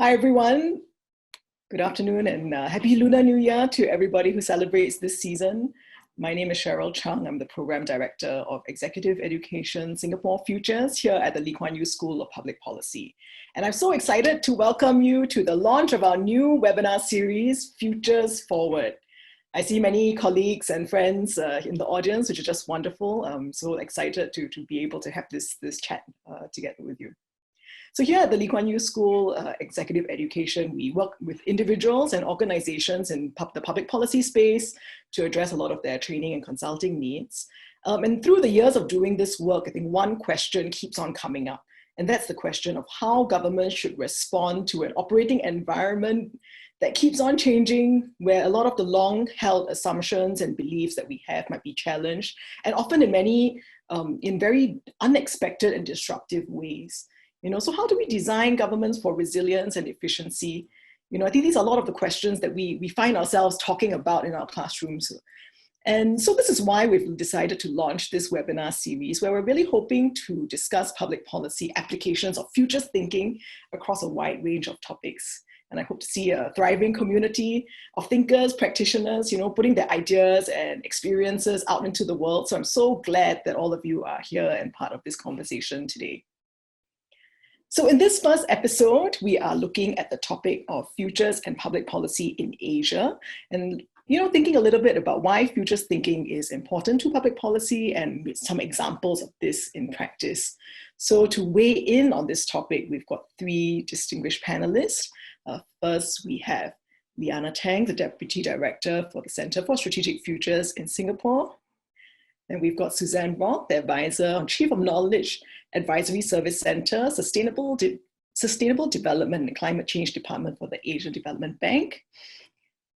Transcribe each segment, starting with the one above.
Hi, everyone. Good afternoon and happy Lunar New Year to everybody who celebrates this season. My name is Cheryl Chung. I'm the Program Director of Executive Education Singapore Futures here at the Lee Kuan Yew School of Public Policy. And I'm so excited to welcome you to the launch of our new webinar series, Futures Forward. I see many colleagues and friends in the audience, which is just wonderful. I'm so excited to be able to have this chat together with you. So here at the Lee Kuan Yew School Executive Education, we work with individuals and organizations in the public policy space to address a lot of their training and consulting needs. And through the years of doing this work, I think one question keeps on coming up, and that's the question of how governments should respond to an operating environment that keeps on changing, where a lot of the long-held assumptions and beliefs that we have might be challenged, and often in very unexpected and disruptive ways. So how do we design governments for resilience and efficiency? I think these are a lot of the questions that we find ourselves talking about in our classrooms. And so this is why we've decided to launch this webinar series, where we're really hoping to discuss public policy applications of futures thinking across a wide range of topics. And I hope to see a thriving community of thinkers, practitioners, putting their ideas and experiences out into the world. So I'm so glad that all of you are here and part of this conversation today. So in this first episode, we are looking at the topic of futures and public policy in Asia, and thinking a little bit about why futures thinking is important to public policy and some examples of this in practice. So to weigh in on this topic, we've got three distinguished panelists. First, we have Liana Tang, the Deputy Director for the Center for Strategic Futures in Singapore. And we've got Suzanne Roth, the Advisor on Chief of Knowledge Advisory Service Center, Sustainable Development and Climate Change Department for the Asian Development Bank.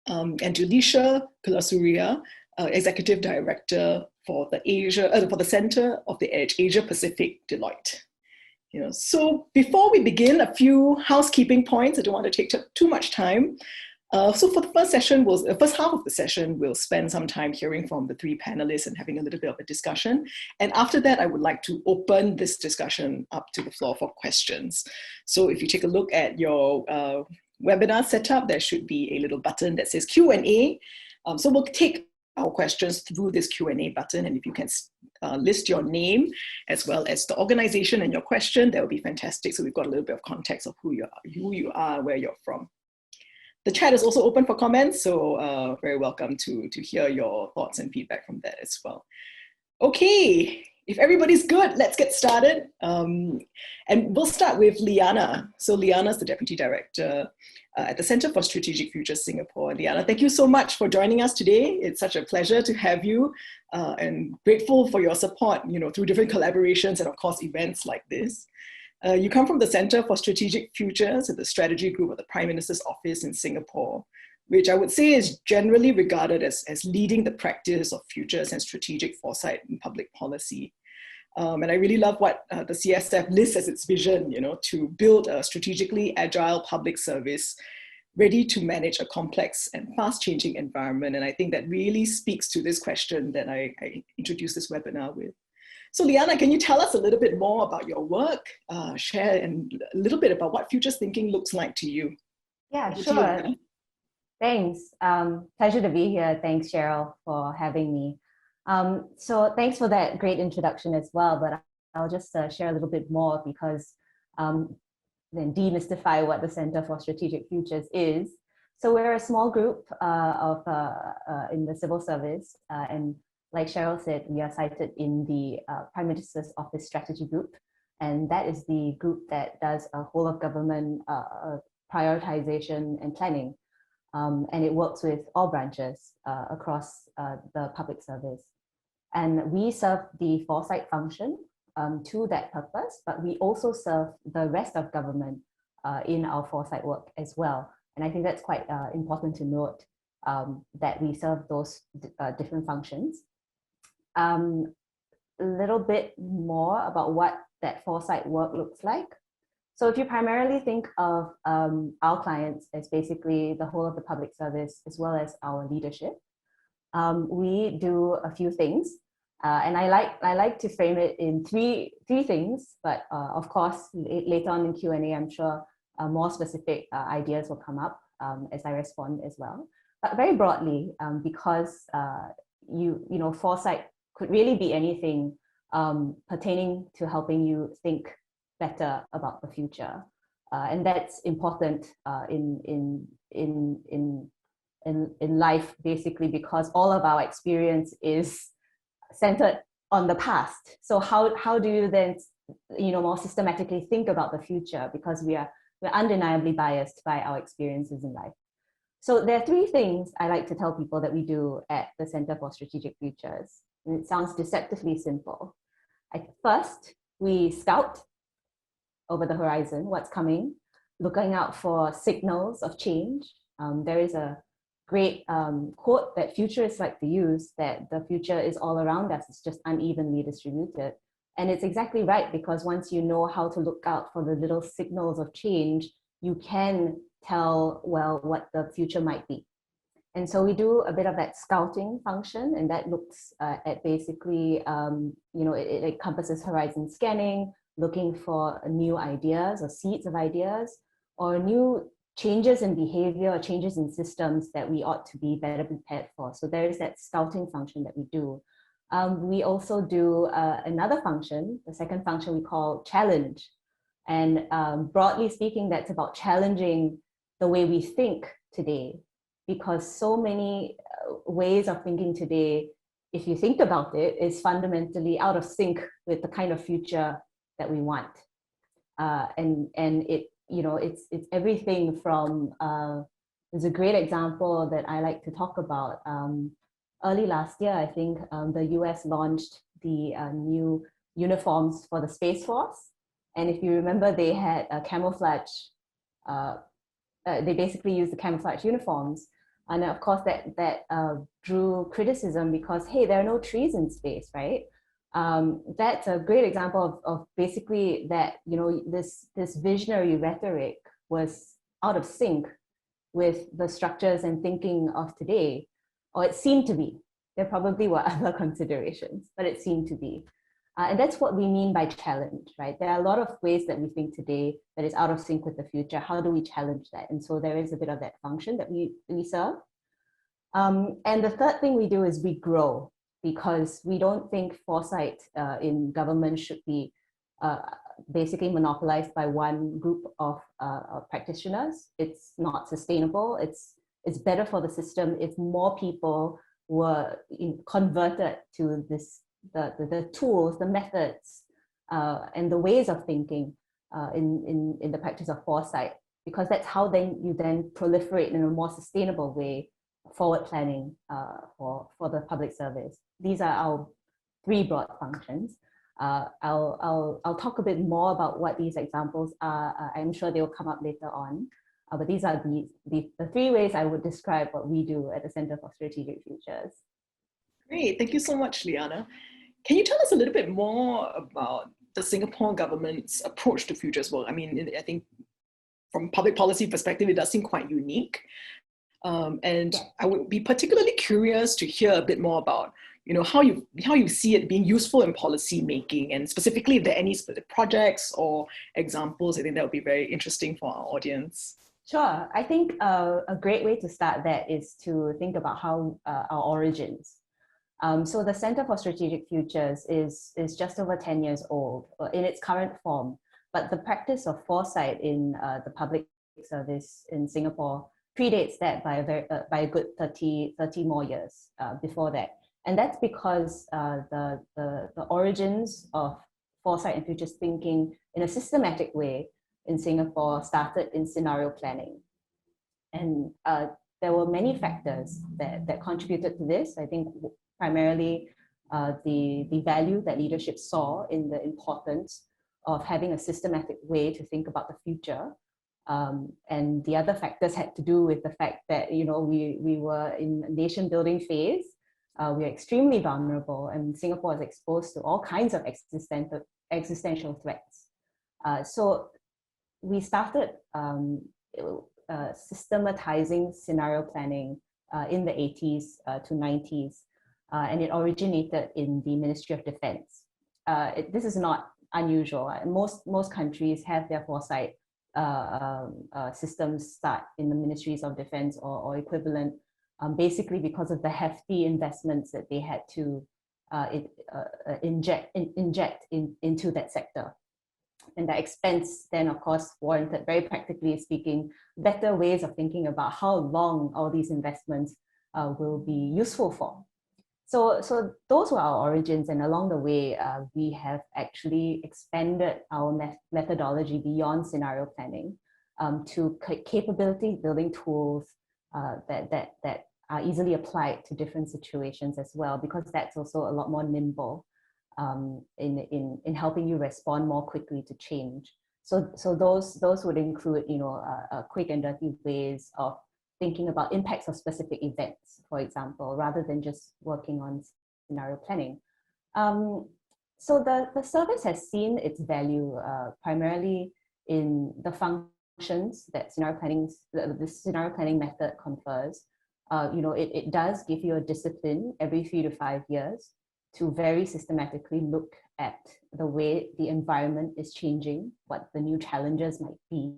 And Julisha Kulasuria, Executive Director for the Center of the Asia Pacific, Deloitte. So before we begin, a few housekeeping points. I don't want to take too much time. So for the first half of the session, we'll spend some time hearing from the three panelists and having a little bit of a discussion. And after that, I would like to open this discussion up to the floor for questions. So if you take a look at your webinar setup, there should be a little button that says Q&A. So we'll take our questions through this Q&A button. And if you can list your name as well as the organization and your question, that would be fantastic. So we've got a little bit of context of who you are, where you're from. The chat is also open for comments, so very welcome to hear your thoughts and feedback from that as well. Okay, if everybody's good, let's get started. And we'll start with Liana. So Liana is the Deputy Director at the Center for Strategic Futures Singapore. Liana, thank you so much for joining us today. It's such a pleasure to have you and grateful for your support, through different collaborations and of course events like this. You come from the Center for Strategic Futures at the strategy group of the Prime Minister's office in Singapore, which I would say is generally regarded as leading the practice of futures and strategic foresight in public policy. And I really love what the CSF lists as its vision, to build a strategically agile public service ready to manage a complex and fast-changing environment. And I think that really speaks to this question that I introduced this webinar with. So Liana, can you tell us a little bit more about your work, share a little bit about what futures thinking looks like to you? Yeah, sure. Thanks. Pleasure to be here. Thanks, Cheryl, for having me. So thanks for that great introduction as well, but I'll just share a little bit more because then demystify what the Center for Strategic Futures is. So we're a small group in the civil service, and like Cheryl said, we are cited in the Prime Minister's Office Strategy Group, and that is the group that does a whole of government prioritization and planning, and it works with all branches across the public service. And we serve the foresight function to that purpose, but we also serve the rest of government in our foresight work as well. And I think that's quite important to note, that we serve those different functions. A little bit more about what that foresight work looks like. So if you primarily think of our clients as basically the whole of the public service as well as our leadership, we do a few things. And I like to frame it in three things, but of course, later on in Q&A, I'm sure more specific ideas will come up as I respond as well. But very broadly, because foresight could really be anything pertaining to helping you think better about the future, and that's important in life, basically, because all of our experience is centered on the past. So how do you then more systematically think about the future, because we're undeniably biased by our experiences in life. So there are three things I like to tell people that we do at the Center for Strategic Futures. And it sounds deceptively simple. First, we scout over the horizon, what's coming, looking out for signals of change. There is a great quote that futurists like to use, that the future is all around us, it's just unevenly distributed. And it's exactly right, because once you know how to look out for the little signals of change, you can tell, well, what the future might be. And so we do a bit of that scouting function, and that looks at basically, it encompasses horizon scanning, looking for new ideas or seeds of ideas, or new changes in behavior or changes in systems that we ought to be better prepared for. So there is that scouting function that we do. We also do another function, the second function we call challenge. And broadly speaking, that's about challenging the way we think today, because so many ways of thinking today, if you think about it, is fundamentally out of sync with the kind of future that we want. And it's everything from, there's a great example that I like to talk about. Early last year, I think the US launched the new uniforms for the Space Force. And if you remember, they had a camouflage, they basically used the camouflage uniforms. And of course, that drew criticism because, hey, there are no trees in space, right? That's a great example of basically that, this visionary rhetoric was out of sync with the structures and thinking of today, or it seemed to be. There probably were other considerations, but it seemed to be. And that's what we mean by challenge, right? There are a lot of ways that we think today that is out of sync with the future. How do we challenge that? And so there is a bit of that function that we serve. And the third thing we do is we grow, because we don't think foresight in government should be basically monopolized by one group of practitioners. It's not sustainable. It's better for the system if more people were converted to the tools, the methods, and the ways of thinking in the practice of foresight, because that's how you then proliferate in a more sustainable way, forward planning for the public service. These are our three broad functions. I'll talk a bit more about what these examples are. I'm sure they will come up later on. But these are the three ways I would describe what we do at the Center for Strategic Futures. Great, thank you so much, Liana. Can you tell us a little bit more about the Singapore government's approach to futures work? I mean, I think from public policy perspective, it does seem quite unique. And I would be particularly curious to hear a bit more about, how you see it being useful in policy making, and specifically if there are any specific projects or examples. I think that would be very interesting for our audience. Sure. I think a great way to start that is to think about how our origins. So the Center for Strategic Futures is just over 10 years old in its current form, but the practice of foresight in the public service in Singapore predates that by a good 30 more years before that. And that's because the origins of foresight and futures thinking in a systematic way in Singapore started in scenario planning. And there were many factors that contributed to this. I think primarily the value that leadership saw in the importance of having a systematic way to think about the future. And the other factors had to do with the fact that, we were in a nation building phase. We are extremely vulnerable, and Singapore is exposed to all kinds of existential threats. So we started systematizing scenario planning in the 80s to 90s, and it originated in the Ministry of Defense. This is not unusual. Most countries have their foresight systems start in the ministries of defense or equivalent, basically because of the hefty investments that they had to inject into that sector. And that expense then, of course, warranted, very practically speaking, better ways of thinking about how long all these investments will be useful for. So those were our origins, and along the way, we have actually expanded our methodology beyond scenario planning to capability building tools that are easily applied to different situations as well, because that's also a lot more nimble in helping you respond more quickly to change. So those would include, quick and dirty ways of thinking about impacts of specific events, for example, rather than just working on scenario planning. So the service has seen its value primarily in the functions that the scenario planning method confers. It does give you a discipline every 3 to 5 years to very systematically look at the way the environment is changing, what the new challenges might be.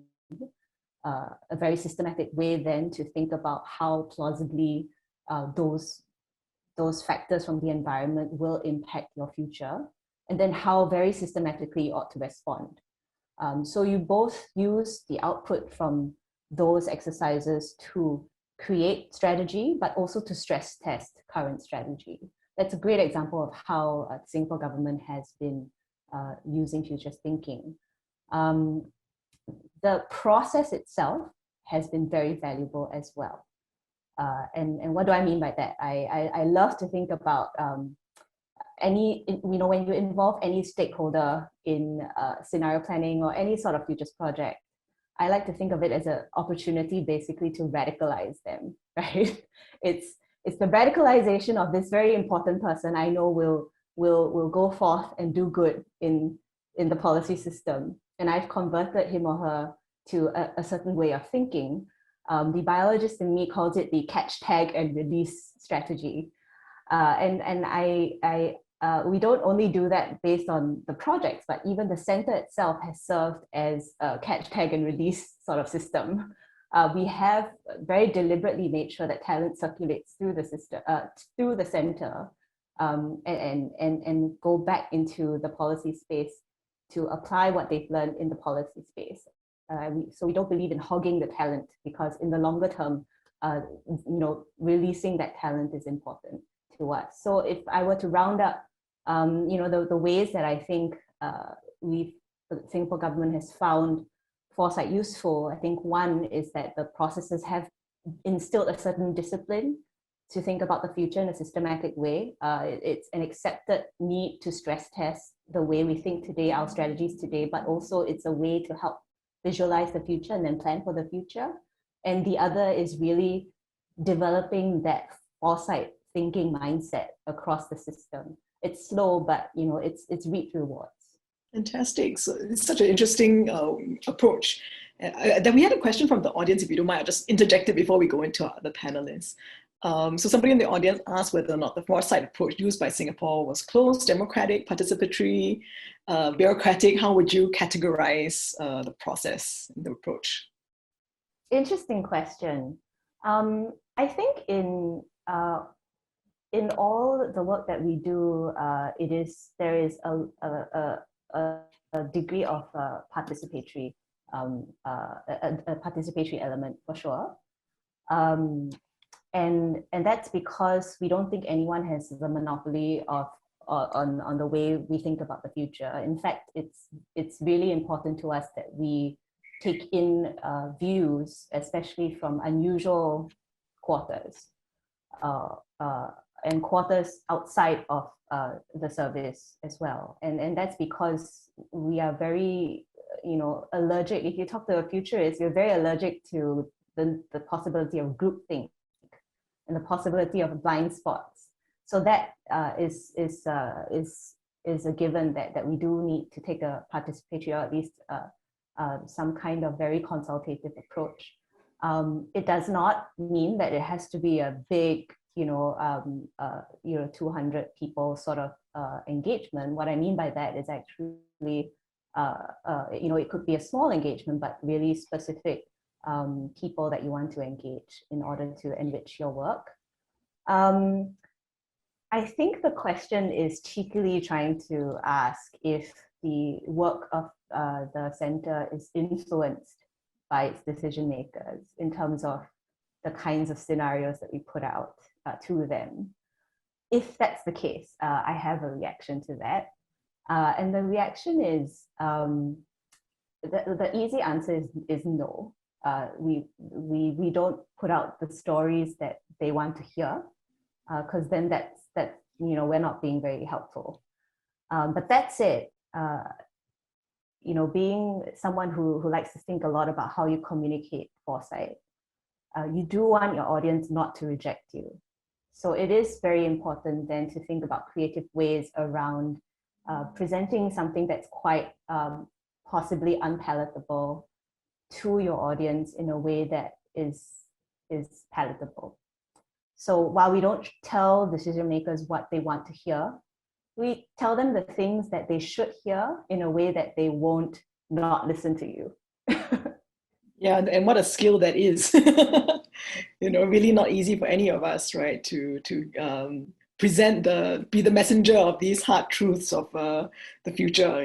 A very systematic way then to think about how plausibly those factors from the environment will impact your future, and then how very systematically you ought to respond. So you both use the output from those exercises to create strategy, but also to stress test current strategy. That's a great example of how the Singapore government has been using futures thinking. The process itself has been very valuable as well. And what do I mean by that? I love to think about when you involve any stakeholder in scenario planning or any sort of futures project, I like to think of it as an opportunity basically to radicalize them, right? It's the radicalization of this very important person I know will go forth and do good in the policy system. And I've converted him or her to a certain way of thinking. The biologist in me calls it the catch, tag, and release strategy. We don't only do that based on the projects, but even the center itself has served as a catch, tag, and release sort of system. We have very deliberately made sure that talent circulates through the system, through the center, and go back into the policy space to apply what they've learned in the policy space. So we don't believe in hogging the talent, because in the longer term, releasing that talent is important to us. So if I were to round up, the ways that I think the Singapore government has found foresight useful, I think one is that the processes have instilled a certain discipline to think about the future in a systematic way. It's an accepted need to stress test the way we think today, our strategies today, but also it's a way to help visualize the future and then plan for the future. And the other is really developing that foresight thinking mindset across the system. It's slow, but it's reaped rewards. Fantastic. So it's such an interesting approach. Then we had a question from the audience, if you don't mind. I'll just interject it before we go into our other panelists. So somebody in the audience asked whether or not the foresight approach used by Singapore was closed, democratic, participatory, bureaucratic. How would you categorize the process and the approach? Interesting question. I think in all the work that we do, there is a degree of participatory a participatory element for sure. And that's because we don't think anyone has the monopoly on the way we think about the future. In fact, it's really important to us that we take in views, especially from unusual quarters and quarters outside of the service as well. And that's because we are very, allergic. If you talk to a futurist, you're very allergic to the possibility of groupthink and the possibility of blind spots. So that is a given that we do need to take a participatory, or at least some kind of very consultative approach. It does not mean that it has to be a big, 200 people sort of engagement. What I mean by that is actually it could be a small engagement, but really specific people that you want to engage in order to enrich your work. I think the question is cheekily trying to ask if the work of the center is influenced by its decision makers in terms of the kinds of scenarios that we put out to them. If that's the case, I have a reaction to that. And the reaction is, the easy answer is no. We don't put out the stories that they want to hear, because then that's we're not being very helpful. But that said, being someone who likes to think a lot about how you communicate foresight, you do want your audience not to reject you. So it is very important then to think about creative ways around presenting something that's quite possibly unpalatable to your audience in a way that is palatable. So while we don't tell decision makers what they want to hear, we tell them the things that they should hear in a way that they won't not listen to you. Yeah, and what a skill that is. Really not easy for any of us, right? To be the messenger of these hard truths of the future,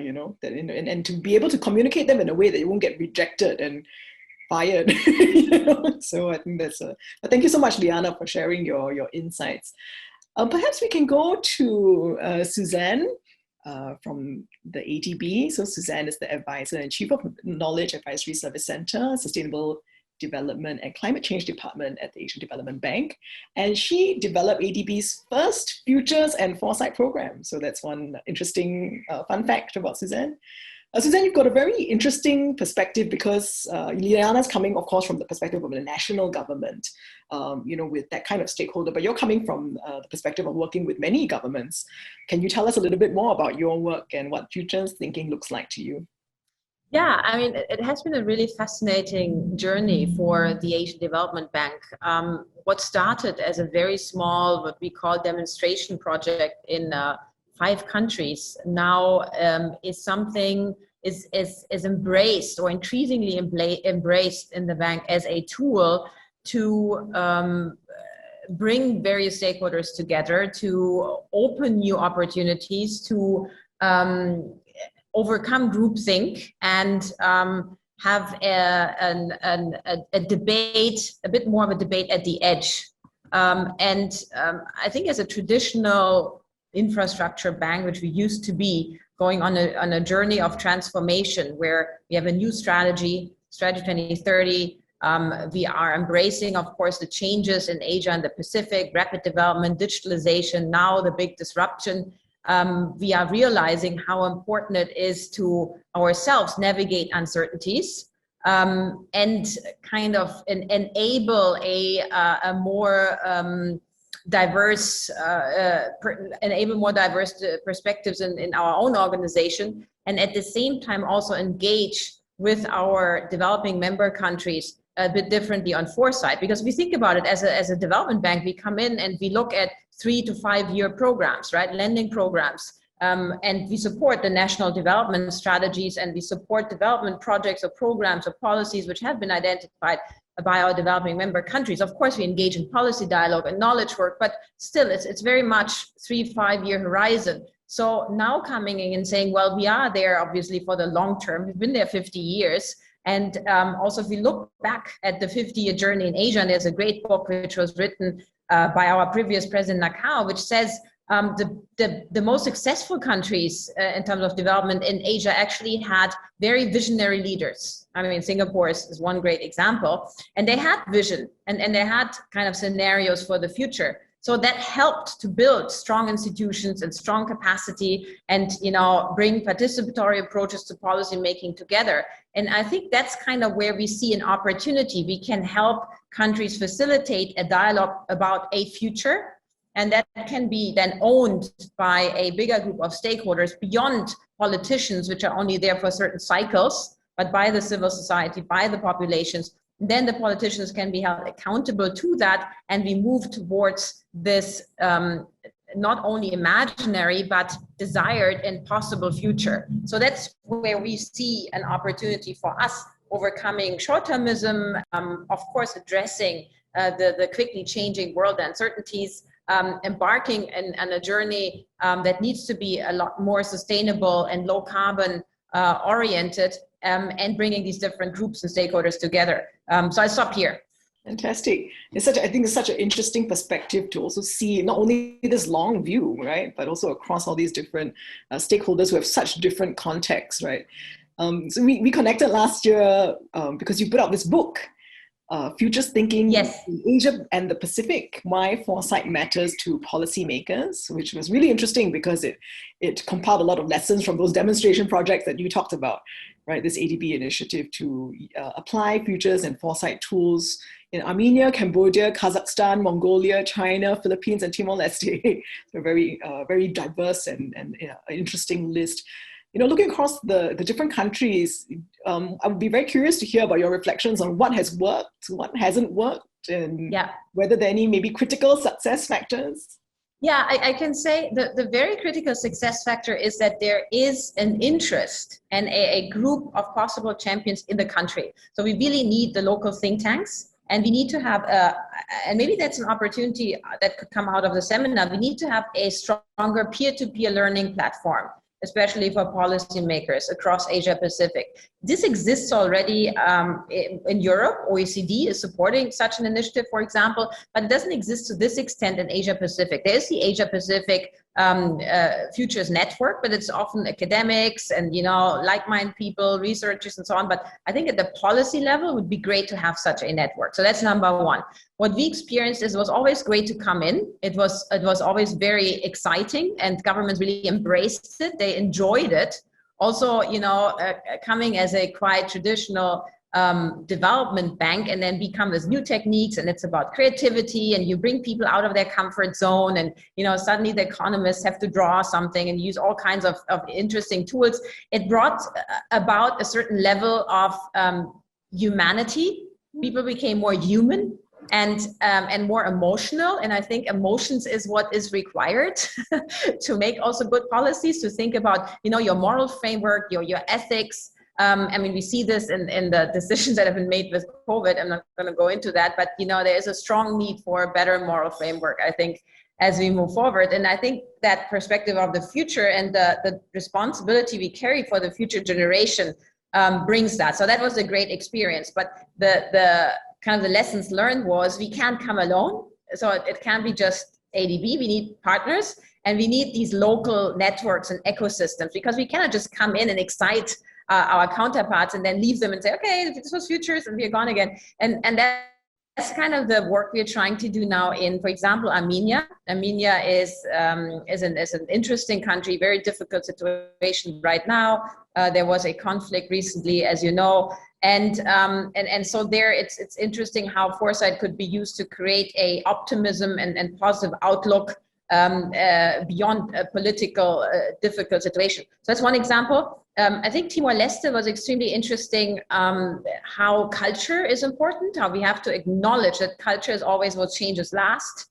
and to be able to communicate them in a way that you won't get rejected and fired. So I think but thank you so much, Liana, for sharing your insights. Perhaps we can go to Suzanne from the ADB. So Suzanne is the advisor and chief of Knowledge Advisory Service Center, Sustainable Development and Climate Change Department at the Asian Development Bank. And she developed ADB's first Futures and Foresight program. So that's one interesting fun fact about Suzanne. Suzanne, you've got a very interesting perspective because Liana's coming, of course, from the perspective of the national government, with that kind of stakeholder, but you're coming from the perspective of working with many governments. Can you tell us a little bit more about your work and what futures thinking looks like to you? Yeah, I mean, it has been a really fascinating journey for the Asian Development Bank. What started as a very small, what we call demonstration project in 5 countries now is something is embraced or increasingly embraced in the bank as a tool to bring various stakeholders together, to open new opportunities, to overcome groupthink and have a debate, a bit more of a debate at the edge. I think as a traditional infrastructure bank, which we used to be, going on a journey of transformation where we have a new strategy 2030. We are embracing, of course, the changes in Asia and the Pacific, rapid development, digitalization, now the big disruption. We are realizing how important it is to ourselves navigate uncertainties and kind of enable a more diverse, enable more diverse perspectives in our own organization, and at the same time also engage with our developing member countries a bit differently on foresight. Because we think about it as a development bank, we come in and we look at 3 to 5 year programs, right? Lending programs. And we support the national development strategies, and we support development projects or programs or policies which have been identified by our developing member countries. Of course, we engage in policy dialogue and knowledge work, but still it's very much 3-5 year horizon. So now coming in and saying, well, we are there obviously for the long term. We've been there 50 years. And also if we look back at the 50-year journey in Asia, and there's a great book which was written by our previous president Nakao, which says the most successful countries in terms of development in Asia actually had very visionary leaders. I mean, Singapore is one great example, and they had vision and they had kind of scenarios for the future. So that helped to build strong institutions and strong capacity and, bring participatory approaches to policy making together. And I think that's kind of where we see an opportunity. We can help countries facilitate a dialogue about a future, and that can be then owned by a bigger group of stakeholders beyond politicians, which are only there for certain cycles, but by the civil society, by the populations. Then the politicians can be held accountable to that, and we move towards this not only imaginary, but desired and possible future. So that's where we see an opportunity for us, overcoming short-termism, of course, addressing the quickly changing world uncertainties, embarking on a journey that needs to be a lot more sustainable and low carbon oriented, and bringing these different groups and stakeholders together. So I stop here. Fantastic. I think it's such an interesting perspective to also see not only this long view, right, but also across all these different stakeholders who have such different contexts, right? So we connected last year because you put out this book, Futures Thinking Yes. in Asia and the Pacific, Why Foresight Matters to Policymakers, which was really interesting because it compiled a lot of lessons from those demonstration projects that you talked about, right? This ADB initiative to apply futures and foresight tools in Armenia, Cambodia, Kazakhstan, Mongolia, China, Philippines, and Timor-Leste. A very, very diverse and interesting list. You know, looking across the different countries, I would be very curious to hear about your reflections on what has worked, what hasn't worked, and whether there are any maybe critical success factors. Yeah, I can say the very critical success factor is that there is an interest and a group of possible champions in the country. So we really need the local think tanks, and we need to have, and maybe that's an opportunity that could come out of the seminar, we need to have a stronger peer-to-peer learning platform, especially for policymakers across Asia Pacific. This exists already in Europe. OECD is supporting such an initiative, for example, but it doesn't exist to this extent in Asia Pacific. There's the Asia Pacific Futures Network, but it's often academics and, you know, like-minded people, researchers and so on. But I think at the policy level, it would be great to have such a network. So that's number one. What we experienced is it was always great to come in. It was always very exciting, and governments really embraced it. They enjoyed it. Also, you know, coming as a quite traditional development bank and then become this new techniques, and it's about creativity, and you bring people out of their comfort zone, and, you know, suddenly the economists have to draw something and use all kinds of interesting tools. It brought about a certain level of humanity. People became more human and more emotional. And I think emotions is what is required to make also good policies, to think about, you know, your moral framework, your ethics. I mean, we see this in the decisions that have been made with COVID. I'm not going to go into that, but, you know, there is a strong need for a better moral framework, I think, as we move forward. And I think that perspective of the future and the responsibility we carry for the future generation brings that. So that was a great experience. But the kind of the lessons learned was we can't come alone. So it can't be just ADB. We need partners, and we need these local networks and ecosystems, because we cannot just come in and excite our counterparts and then leave them and say, okay, this was futures and we're gone again. And that's kind of the work we're trying to do now in, for example, Armenia. Armenia is an interesting country, very difficult situation right now. There was a conflict recently, as you know, and so there it's interesting how foresight could be used to create a optimism and positive outlook beyond a political difficult situation. So that's one example. I think Timor-Leste was extremely interesting, how culture is important, how we have to acknowledge that culture is always what changes last.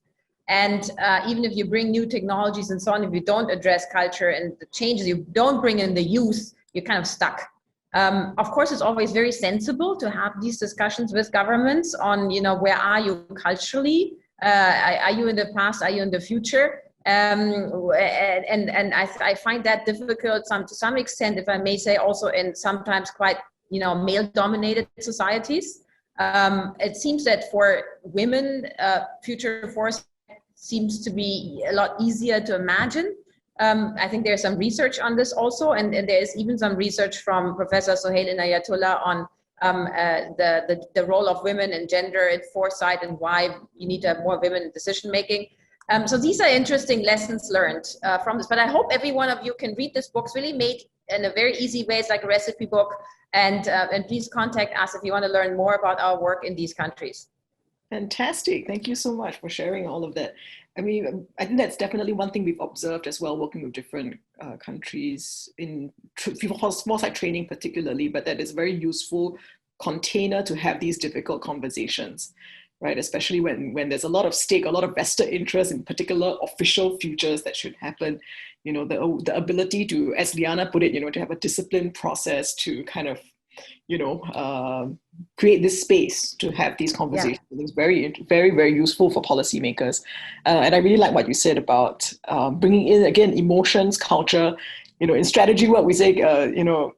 And even if you bring new technologies and so on, if you don't address culture and the changes, you don't bring in the youth, you're kind of stuck. Of course, it's always very sensible to have these discussions with governments on, you know, where are you culturally? Are you in the past? Are you in the future? And I find that difficult to some extent, if I may say, also in sometimes quite, you know, male-dominated societies. It seems that for women, future foresight seems to be a lot easier to imagine. I think there's some research on this also, and there's even some research from Professor Sohail Inayatullah on the role of women and gender in foresight and why you need to have more women in decision making. So these are interesting lessons learned from this. But I hope every one of you can read this book. It's really made in a very easy way. It's like a recipe book. And please contact us if you want to learn more about our work in these countries. Fantastic. Thank you so much for sharing all of that. I mean, I think that's definitely one thing we've observed as well, working with different countries in foresight training particularly, but that is a very useful container to have these difficult conversations, right? Especially when there's a lot of stake, a lot of vested interest in particular official futures that should happen. The ability to, as Liana put it, to have a disciplined process to kind of, create this space to have these conversations. Yeah. It's very, very, very useful for policymakers. And I really like what you said about bringing in, again, emotions, culture. In strategy work, we say,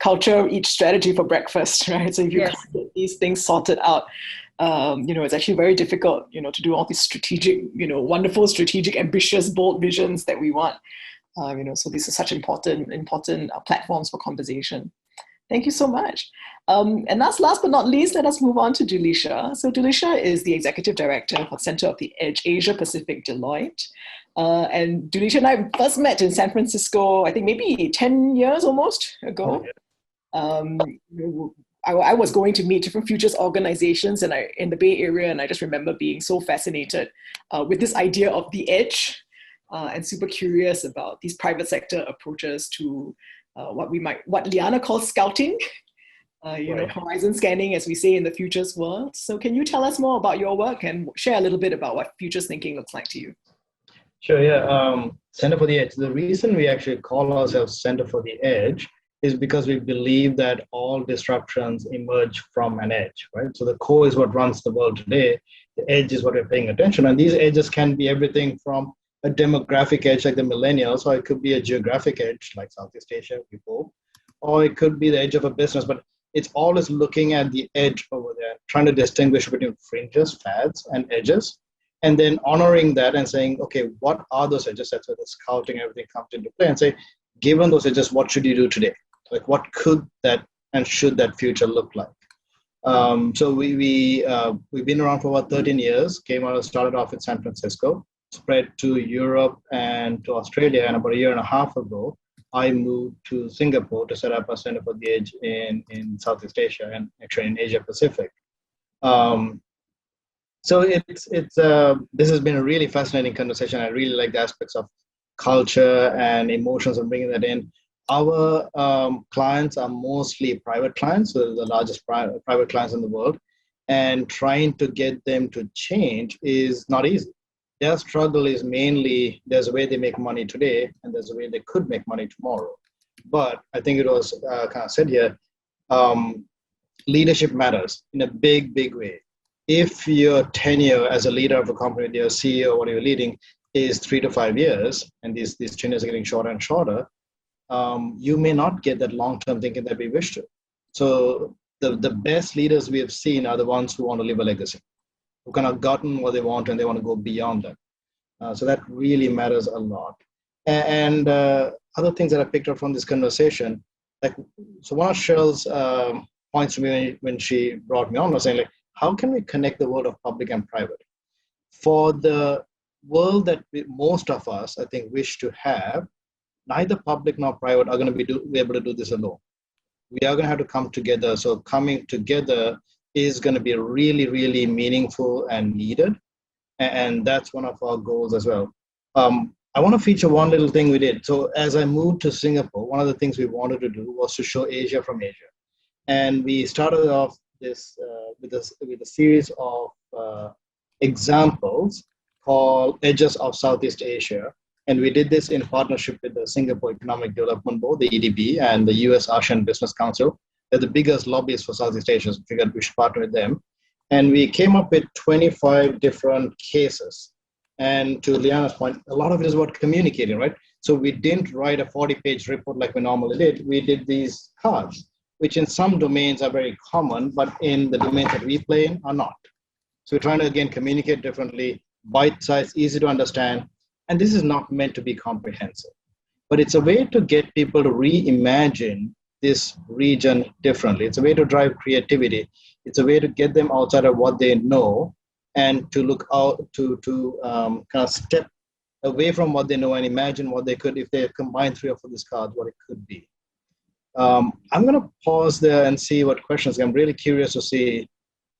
culture eats strategy for breakfast, right? So if you can't get these things sorted out, it's actually very difficult, to do all these strategic, wonderful, strategic, ambitious, bold visions that we want. So these are such important platforms for conversation. Thank you so much. And last but not least, let us move on to Dulisha. So Dulisha is the Executive Director for Center of the Edge Asia Pacific Deloitte. And Dulisha and I first met in San Francisco, I think maybe 10 years almost ago. I was going to meet different futures organizations in the Bay Area, and I just remember being so fascinated with this idea of the edge and super curious about these private sector approaches to what Liana calls scouting, horizon scanning, as we say in the futures world. So can you tell us more about your work and share a little bit about what futures thinking looks like to you? Sure, yeah. Center for the Edge. The reason we actually call ourselves Center for the Edge is because we believe that all disruptions emerge from an edge, right? So the core is what runs the world today. The edge is what we're paying attention. And these edges can be everything from a demographic edge like the millennials, or it could be a geographic edge like Southeast Asia, we hope, or it could be the edge of a business, but it's always looking at the edge over there, trying to distinguish between fringes, fads, and edges, and then honoring that and saying, okay, what are those edges? That's where the scouting, everything comes into play, and say, given those edges, what should you do today? Like, what could that and should that future look like? So we've been around for about 13 years, started off in San Francisco, spread to Europe and to Australia, and about a year and a half ago, I moved to Singapore to set up a Center for the Edge in Southeast Asia and actually in Asia Pacific. So this has been a really fascinating conversation. I really like the aspects of culture and emotions and bringing that in. Our clients are mostly private clients, so the largest private clients in the world, and trying to get them to change is not easy. Their struggle is mainly there's a way they make money today and there's a way they could make money tomorrow. But I think it was kind of said here, leadership matters in a big, big way. If your tenure as a leader of a company, your CEO, what you're leading is 3 to 5 years, and these tenures are getting shorter and shorter, you may not get that long-term thinking that we wish to. So the best leaders we have seen are the ones who want to leave a legacy, who kind of gotten what they want and they want to go beyond that. So that really matters a lot. And other things that I picked up from this conversation, so one of Cheryl's points to me when she brought me on was saying, how can we connect the world of public and private? For the world that most of us, I think, wish to have, neither public nor private are going to be able to do this alone. We are going to have to come together. So coming together is going to be really, really meaningful and needed. And that's one of our goals as well. I want to feature one little thing we did. So as I moved to Singapore, one of the things we wanted to do was to show Asia from Asia. And we started off this with a series of examples called Edges of Southeast Asia. And we did this in partnership with the Singapore Economic Development Board, the EDB, and the US ASEAN Business Council. They're the biggest lobbyists for Southeast Asia, so we figured we should partner with them. And we came up with 25 different cases. And to Liana's point, a lot of it is about communicating, right? So we didn't write a 40-page report like we normally did. We did these cards, which in some domains are very common, but in the domains that we play in are not. So we're trying to, again, communicate differently, bite-sized, easy to understand. And this is not meant to be comprehensive, but it's a way to get people to reimagine this region differently. It's a way to drive creativity. It's a way to get them outside of what they know and to look out to kind of step away from what they know and imagine what they could, if they combine 3 or 4 of these cards, what it could be. I'm going to pause there and see what questions. I'm really curious to see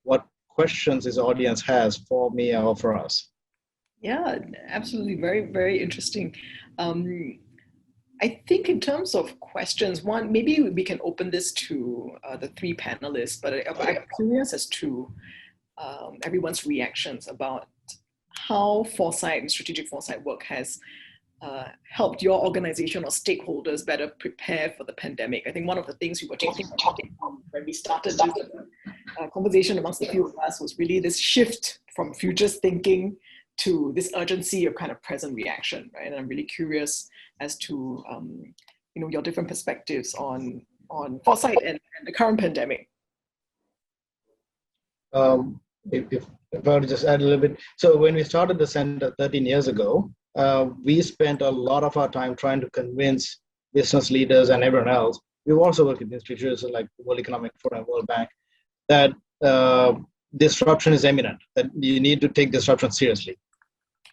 what questions this audience has for me or for us. Yeah, absolutely. Very, very interesting. I think in terms of questions, one, maybe we can open this to the 3 panelists, but I'm curious as to everyone's reactions about how foresight and strategic foresight work has helped your organization or stakeholders better prepare for the pandemic. I think one of the things we were talking about when we started this conversation amongst the few of us was really this shift from futures thinking to this urgency of kind of present reaction, right? And I'm really curious as to your different perspectives on foresight and the current pandemic. If I were to just add a little bit, so when we started the center 13 years ago, we spent a lot of our time trying to convince business leaders and everyone else. We've also worked with institutions like the World Economic Forum, World Bank, that disruption is imminent, that you need to take disruption seriously.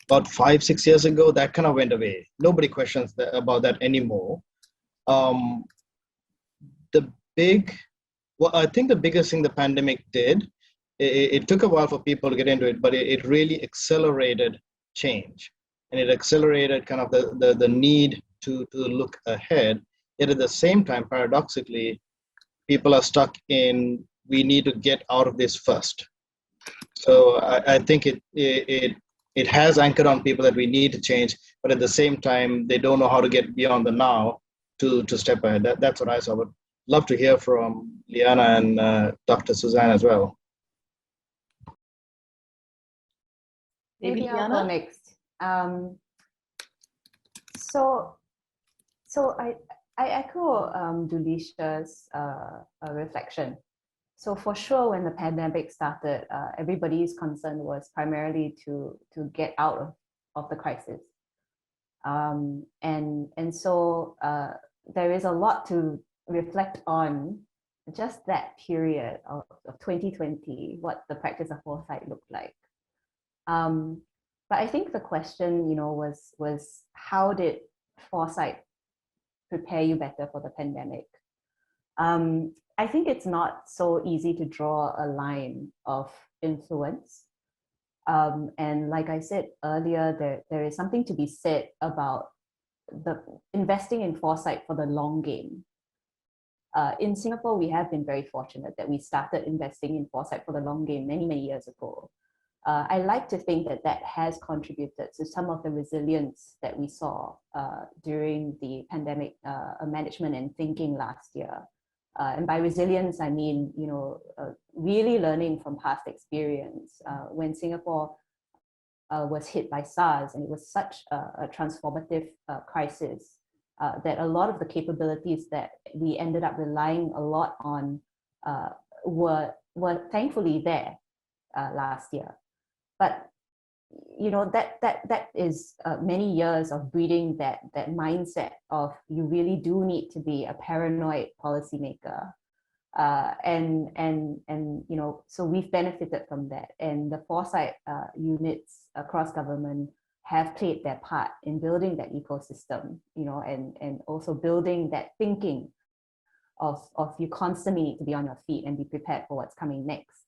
About 5-6 years ago, that kind of went away. Nobody questions about that anymore. I think the biggest thing the pandemic did, it took a while for people to get into it, but it really accelerated change. And it accelerated kind of the need to look ahead. Yet at the same time, paradoxically, people are stuck in, we need to get out of this first. So I think it has anchored on people that we need to change, but at the same time, they don't know how to get beyond the now to step ahead. That's what I saw. But love to hear from Liana and Dr. Suzanne as well. Maybe I'll go next. So I echo Dulisha's reflection. So for sure, when the pandemic started, everybody's concern was primarily to get out of the crisis. And so there is a lot to reflect on just that period of 2020, what the practice of foresight looked like. But I think the question, was how did foresight prepare you better for the pandemic? I think it's not so easy to draw a line of influence. And like I said earlier, there is something to be said about the investing in foresight for the long game. In Singapore, we have been very fortunate that we started investing in foresight for the long game many, many years ago. I like to think that has contributed to some of the resilience that we saw during the pandemic management and thinking last year. And by resilience, I mean, really learning from past experience. When Singapore was hit by SARS, and it was such a transformative crisis that a lot of the capabilities that we ended up relying a lot on were thankfully there last year. But that is many years of breeding that mindset of you really do need to be a paranoid policymaker, and so we've benefited from that, and the foresight units across government have played their part in building that ecosystem, and also building that thinking of you constantly need to be on your feet and be prepared for what's coming next.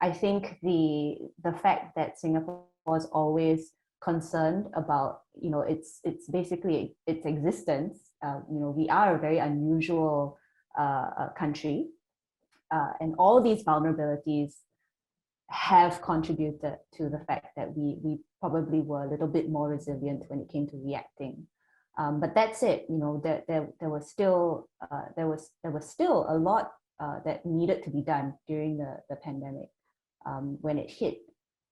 I think the fact that Singapore was always concerned about, it's basically its existence. We are a very unusual country, and all these vulnerabilities have contributed to the fact that we probably were a little bit more resilient when it came to reacting. But that's it. There was still a lot that needed to be done during the pandemic when it hit,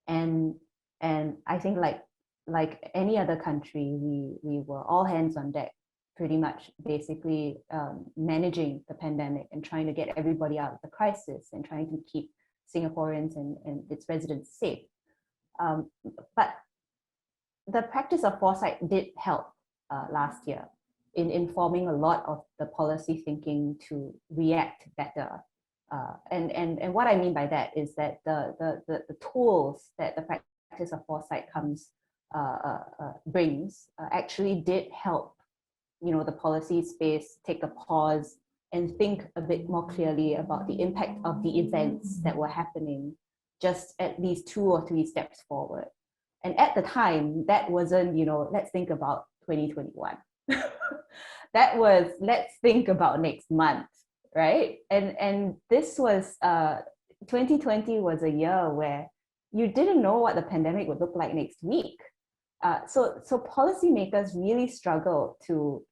and I think like any other country, we were all hands on deck, pretty much, basically managing the pandemic and trying to get everybody out of the crisis and trying to keep Singaporeans and its residents safe. But the practice of foresight did help last year in informing a lot of the policy thinking to react better. And what I mean by that is that the tools that the practice of foresight brings actually did help, the policy space take a pause and think a bit more clearly about the impact of the events that were happening just at least 2 or 3 steps forward. And at the time, that wasn't, let's think about 2021. That was, let's think about next month, right? And this was, 2020 was a year where you didn't know what the pandemic would look like next week. So policymakers really struggled to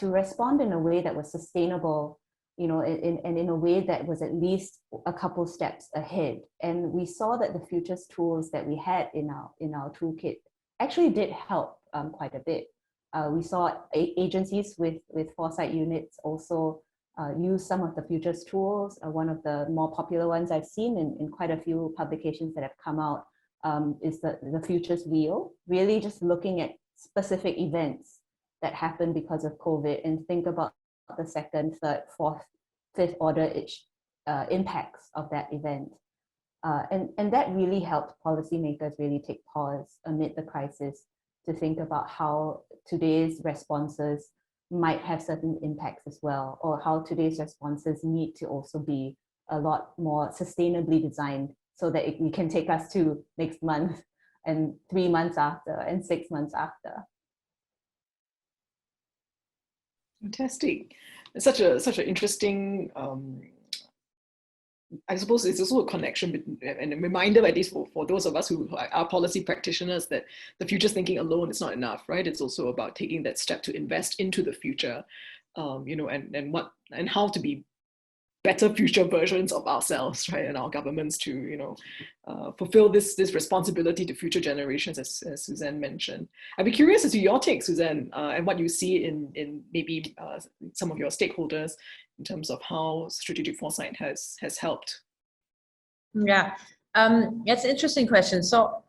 respond in a way that was sustainable, you know, and in a way that was at least a couple steps ahead. And we saw that the futures tools that we had in our toolkit actually did help quite a bit. We saw agencies with foresight units also use some of the futures tools. One of the more popular ones I've seen in quite a few publications that have come out is the futures wheel, really just looking at specific events that happen because of COVID and think about the second, third, fourth, fifth order impacts of that event. And that really helped policymakers really take pause amid the crisis to think about how today's responses might have certain impacts as well, or how today's responses need to also be a lot more sustainably designed so that it can take us to next month and 3 months after and 6 months after. Fantastic. It's such an interesting, I suppose it's also a connection and a reminder, at least for those of us who are policy practitioners, that the futures thinking alone is not enough, right? It's also about taking that step to invest into the future, you know, and how to be better future versions of ourselves, right? And our governments to, you know, fulfill this responsibility to future generations, as Suzanne mentioned. I'd be curious as to your take, Suzanne, and what you see in maybe some of your stakeholders in terms of how strategic foresight has helped. Yeah, that's an interesting question. So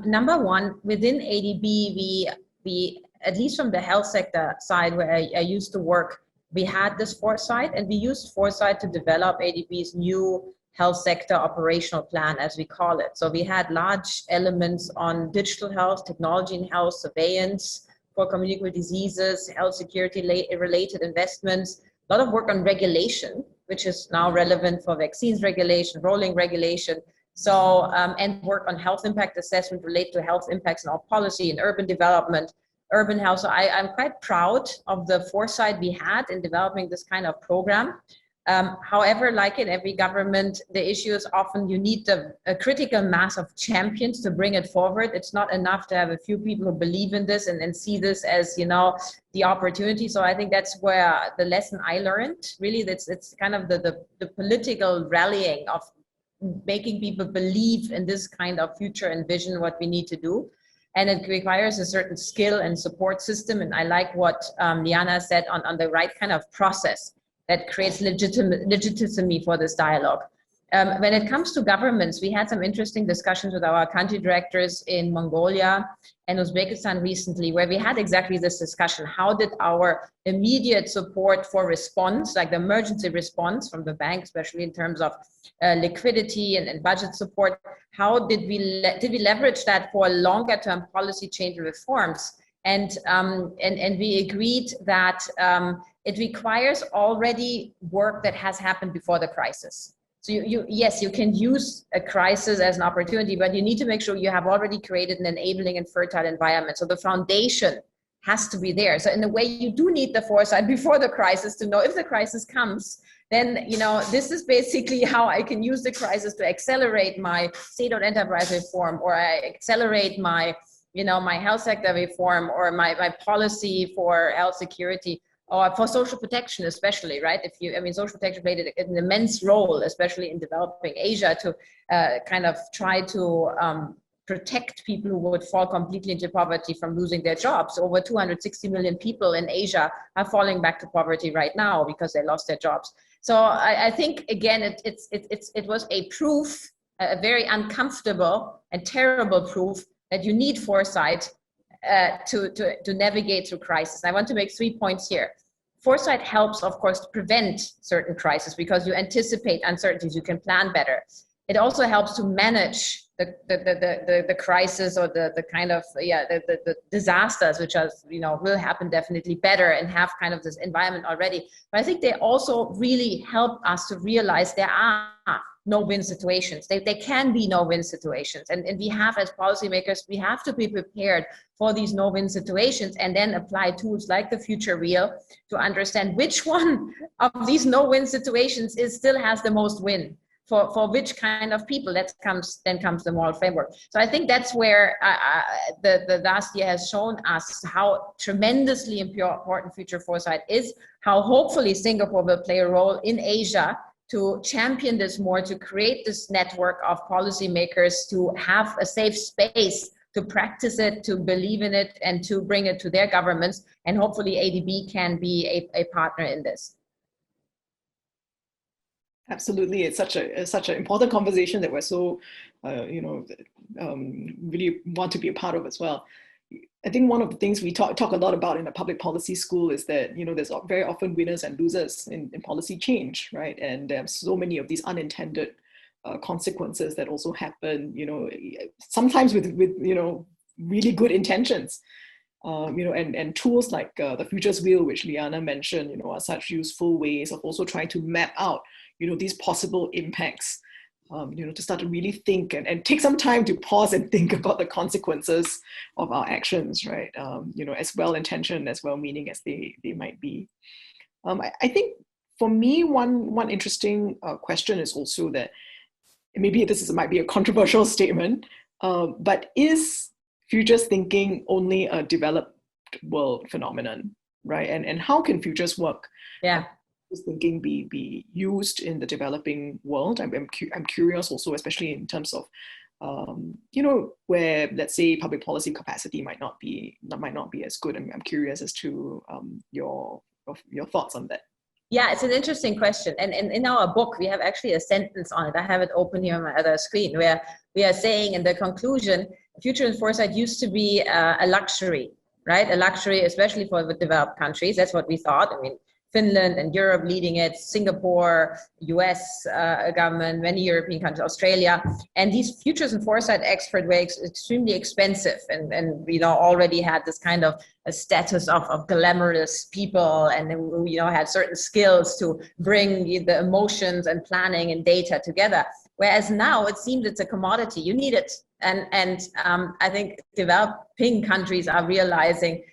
number one, within ADB, we at least from the health sector side where I used to work, we had this foresight, and we used foresight to develop ADB's new health sector operational plan, as we call it. So we had large elements on digital health, technology in health, surveillance for communicable diseases, health security related investments, a lot of work on regulation, which is now relevant for vaccines regulation, rolling regulation. So, and work on health impact assessment related to health impacts in our policy and urban development, urban health. So I'm quite proud of the foresight we had in developing this kind of program. However, like in every government, the issue is often you need a critical mass of champions to bring it forward. It's not enough to have a few people who believe in this and see this as, you know, the opportunity. So I think that's where the lesson I learned, really, it's kind of the political rallying of making people believe in this kind of future and vision, what we need to do. And it requires a certain skill and support system. And I like what Liana said on the right kind of process that creates legitimacy for this dialogue. When it comes to governments, we had some interesting discussions with our country directors in Mongolia and Uzbekistan recently, where we had exactly this discussion. How did our immediate support for response, like the emergency response from the bank, especially in terms of liquidity and budget support, how did we leverage that for longer term policy change and reforms? And we agreed that it requires already work that has happened before the crisis. So yes, you can use a crisis as an opportunity, but you need to make sure you have already created an enabling and fertile environment. So the foundation has to be there. So in a way, you do need the foresight before the crisis to know if the crisis comes, then, you know, this is basically how I can use the crisis to accelerate my state-owned enterprise reform, or I accelerate my, you know, my health sector reform, or my policy for health security, or for social protection, especially, right? Social protection played an immense role, especially in developing Asia, to kind of try to protect people who would fall completely into poverty from losing their jobs. Over 260 million people in Asia are falling back to poverty right now because they lost their jobs. So I think, again, it was a proof, a very uncomfortable and terrible proof that you need foresight to navigate through crisis. I want to make 3 points here. Foresight helps, of course, to prevent certain crises because you anticipate uncertainties, you can plan better. It also helps to manage the crisis, or the kind of, the disasters, which are, you know, will happen definitely better, and have kind of this environment already. But I think they also really help us to realize there are no-win situations. They can be no-win situations. And we have, as policymakers, we have to be prepared for these no-win situations, and then apply tools like the future wheel to understand which one of these no-win situations still has the most win for which kind of people. Then comes the moral framework. So I think that's where the last year has shown us how tremendously important future foresight is, how hopefully Singapore will play a role in Asia to champion this more, to create this network of policymakers, to have a safe space to practice it, to believe in it, and to bring it to their governments. And hopefully ADB can be a partner in this. Absolutely, it's such an important conversation that we're so, really want to be a part of as well. I think one of the things we talk a lot about in a public policy school is that, there's very often winners and losers in policy change, right? And there's so many of these unintended consequences that also happen, sometimes with really good intentions. And tools like the Futures Wheel, which Liana mentioned, are such useful ways of also trying to map out, these possible impacts, to start to really think and take some time to pause and think about the consequences of our actions, right? As well-intentioned, as well-meaning as they might be. I think for me, one interesting question is also that maybe might be a controversial statement, but is futures thinking only a developed world phenomenon, right? And how can futures work? Yeah. Is thinking be used in the developing world? I'm curious also, especially in terms of where, let's say, public policy capacity might not be as good. I'm curious as to your thoughts on that. Yeah, it's an interesting question. And in our book, we have actually a sentence on it. I have it open here on my other screen, where we are saying in the conclusion, future and foresight used to be a luxury, right? A luxury, especially for the developed countries. That's what we thought. I mean, Finland and Europe leading it, Singapore, US government, many European countries, Australia. And these futures and foresight experts were extremely expensive and already had this kind of a status of glamorous people, and had certain skills to bring the emotions and planning and data together. Whereas now it seems it's a commodity. You need it. And I think developing countries are realizing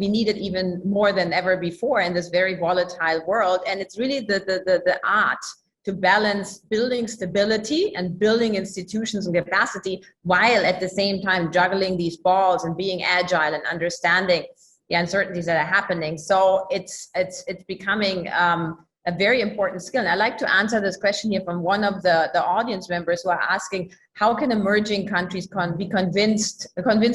we need it even more than ever before in this very volatile world. And it's really the art to balance building stability and building institutions and capacity, while at the same time juggling these balls and being agile and understanding the uncertainties that are happening. So it's becoming a very important skill. And I'd like to answer this question here from one of the audience members who are asking, how can emerging countries convince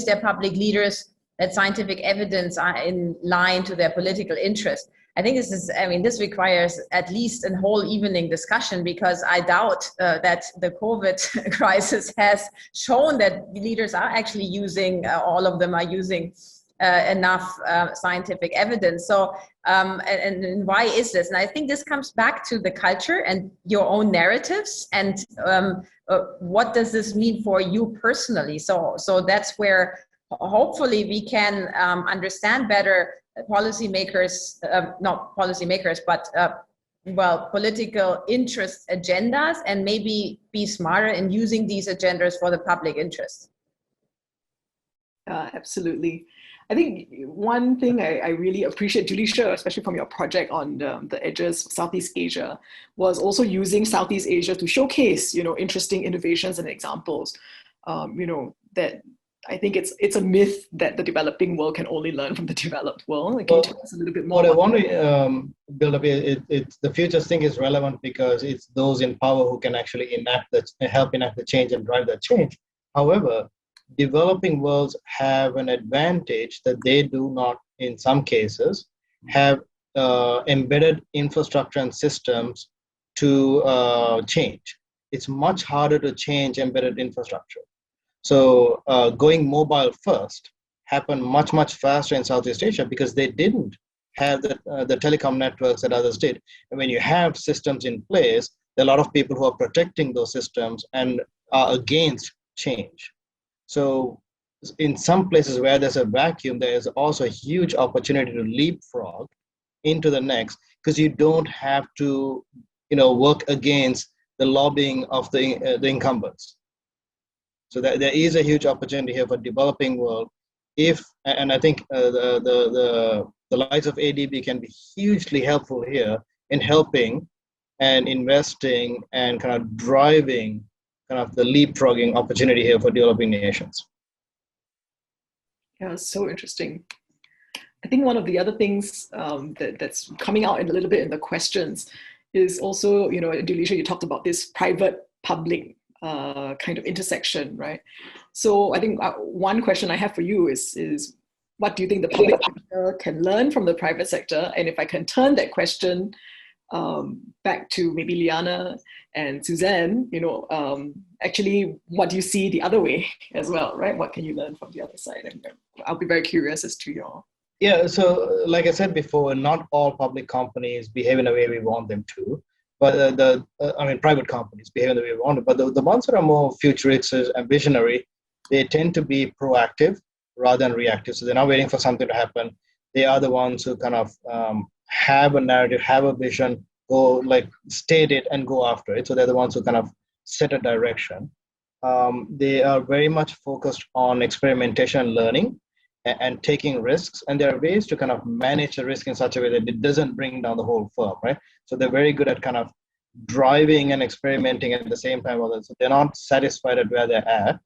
their public leaders that scientific evidence are in line to their political interest? I think this requires at least a whole evening discussion, because I doubt that the COVID crisis has shown that leaders are actually using, all of them are using enough scientific evidence. So, and why is this? And I think this comes back to the culture and your own narratives, and what does this mean for you personally? So that's where hopefully we can understand better policymakers, not policymakers, but political interest agendas, and maybe be smarter in using these agendas for the public interest. Absolutely. I think one thing I really appreciate, Julisha, especially from your project on the edges of Southeast Asia, was also using Southeast Asia to showcase, interesting innovations and examples. That I think it's a myth that the developing world can only learn from the developed world. Can you tell us a little bit more? What I want to build up it's the futures thing is relevant because it's those in power who can actually help enact the change and drive that change. However, developing worlds have an advantage that they do not, in some cases, have embedded infrastructure and systems to change. It's much harder to change embedded infrastructure. So going mobile first happened much, much faster in Southeast Asia because they didn't have the telecom networks that others did. And when you have systems in place, there are a lot of people who are protecting those systems and are against change. So in some places where there's a vacuum, there is also a huge opportunity to leapfrog into the next, because you don't have to, work against the lobbying of the incumbents. So there is a huge opportunity here for developing world. And I think the likes of ADB can be hugely helpful here in helping and investing and kind of driving kind of the leapfrogging opportunity here for developing nations. Yeah, so interesting. I think one of the other things that's coming out in a little bit in the questions is also, Delisha, you talked about this private-public kind of intersection, right? So I think one question I have for you is what do you think the public sector can learn from the private sector? And if I can turn that question back to maybe Liana and Suzanne, actually, what do you see the other way as well, right? What can you learn from the other side? And I'll be very curious as to your... Yeah, so like I said before, not all public companies behave in a way we want them to, but private companies behave in the way we want it. But the ones that are more futuristic and visionary, they tend to be proactive rather than reactive. So they're not waiting for something to happen. They are the ones who kind of have a narrative, have a vision, state it and go after it. So they're the ones who kind of set a direction. They are very much focused on experimentation and learning and taking risks. And there are ways to kind of manage the risk in such a way that it doesn't bring down the whole firm, right? So they're very good at kind of driving and experimenting at the same time. So they're not satisfied at where they're at.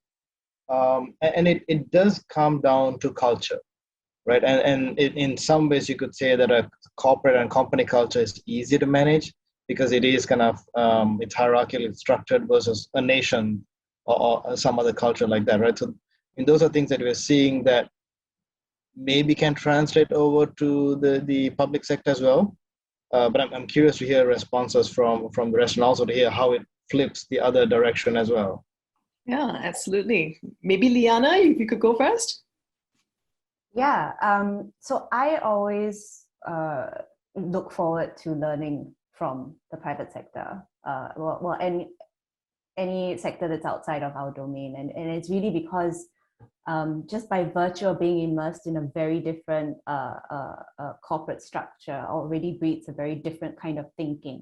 And it does come down to culture, right? And in some ways, you could say that a corporate and company culture is easy to manage because it is kind of, it's hierarchically structured versus a nation or some other culture like that, right? So those are things that we're seeing that maybe can translate over to the public sector as well. But I'm curious to hear responses from the rest and also to hear how it flips the other direction as well. Yeah, absolutely. Maybe Liana, if you could go first. Yeah, so I always look forward to learning from the private sector. Any sector that's outside of our domain. And it's really because just by virtue of being immersed in a very different corporate structure already breeds a very different kind of thinking.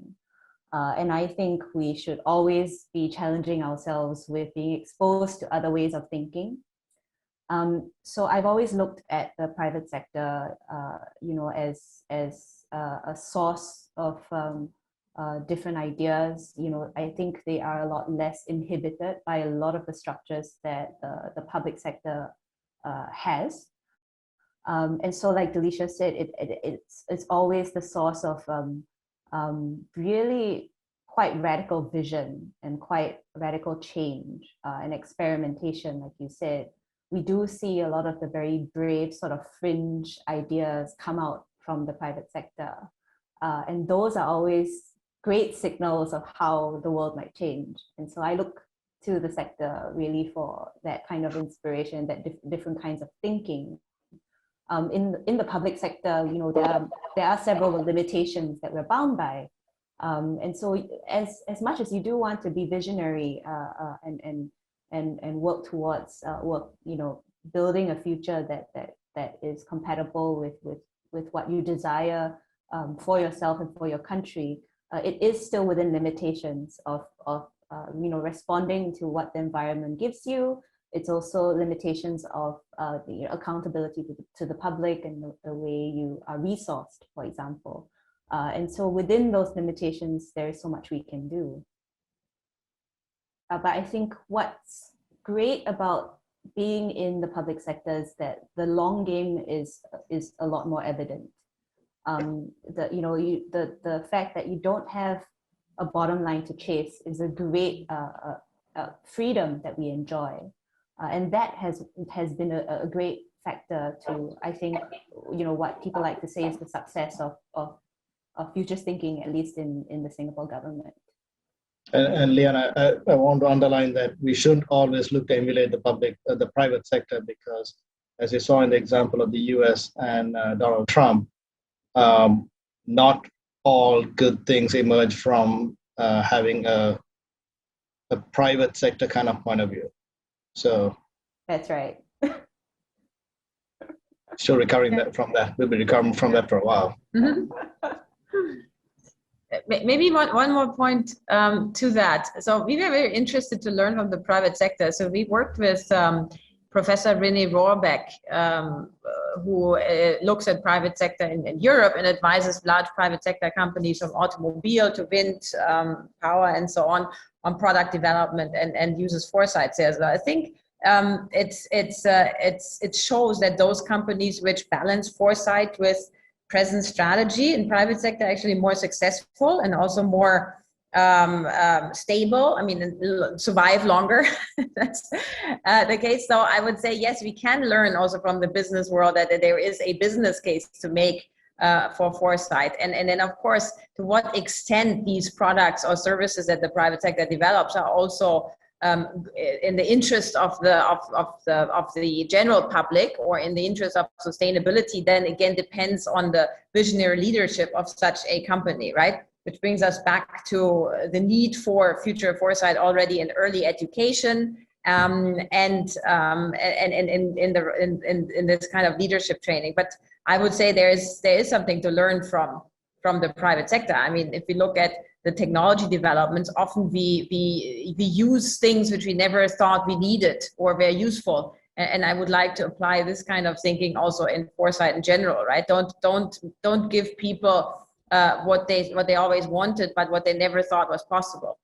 And I think we should always be challenging ourselves with being exposed to other ways of thinking. So I've always looked at the private sector, as a source of different ideas. I think they are a lot less inhibited by a lot of the structures that the public sector has. And so, like Delisha said, it's always the source of really quite radical vision and quite radical change and experimentation, like you said. We do see a lot of the very brave sort of fringe ideas come out from the private sector. And those are always great signals of how the world might change. And so I look to the sector really for that kind of inspiration, that different kinds of thinking. In the public sector, there are several limitations that we're bound by. And so as much as you do want to be visionary and work towards building a future that is compatible with what you desire for yourself and for your country, it is still within limitations of responding to what the environment gives you. It's also limitations of the accountability to the public and the way you are resourced, for example. And so within those limitations, there is so much we can do. But I think what's great about being in the public sector is that the long game is a lot more evident. The fact that you don't have a bottom line to chase is a great freedom that we enjoy, and that has been a great factor to, I think, what people like to say is the success of futures thinking, at least in the Singapore government. And Liana, I want to underline that we shouldn't always look to emulate the private sector, because as you saw in the example of the US and Donald Trump, not all good things emerge from having a private sector kind of point of view. So that's right. Still recovering from that. We'll be recovering from that for a while. Mm-hmm. Maybe one more point to that. So we were very interested to learn from the private sector. So we worked with Professor René Rohrbeck, who looks at private sector in Europe and advises large private sector companies from automobile to wind power and so on product development and uses foresight sales. I think it shows that those companies which balance foresight with present strategy in private sector are actually more successful and also more stable. I mean, survive longer. That's the case. So I would say, yes, we can learn also from the business world that there is a business case to make for foresight. And then, of course, to what extent these products or services that the private sector develops are also in the interest of the general public or in the interest of sustainability, then again depends on the visionary leadership of such a company, right? Which brings us back to the need for future foresight already in early education and in this kind of leadership training. But I would say there is something to learn from the private sector. I mean, if we look at the technology developments, often we use things which we never thought we needed or were useful. And I would like to apply this kind of thinking also in foresight in general, right? Don't give people what they always wanted, but what they never thought was possible.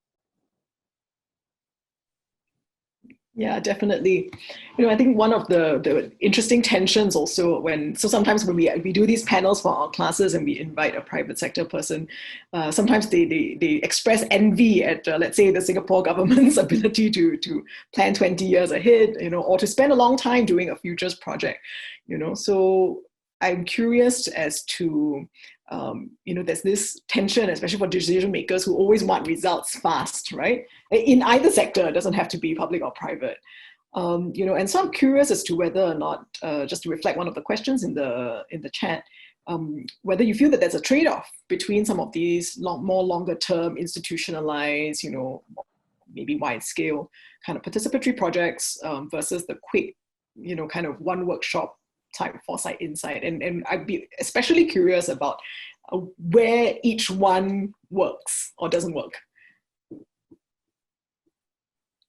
Yeah, definitely. I think one of the interesting tensions also sometimes when we do these panels for our classes and we invite a private sector person, sometimes they express envy at, let's say, the Singapore government's ability to plan 20 years ahead, or to spend a long time doing a futures project, So I'm curious as to, there's this tension, especially for decision makers who always want results fast, right? In either sector, it doesn't have to be public or private. And so I'm curious as to whether or not, just to reflect one of the questions in the chat, whether you feel that there's a trade-off between some of these more longer-term institutionalized, maybe wide-scale kind of participatory projects versus the quick, kind of one workshop type foresight insight. And I'd be especially curious about where each one works or doesn't work.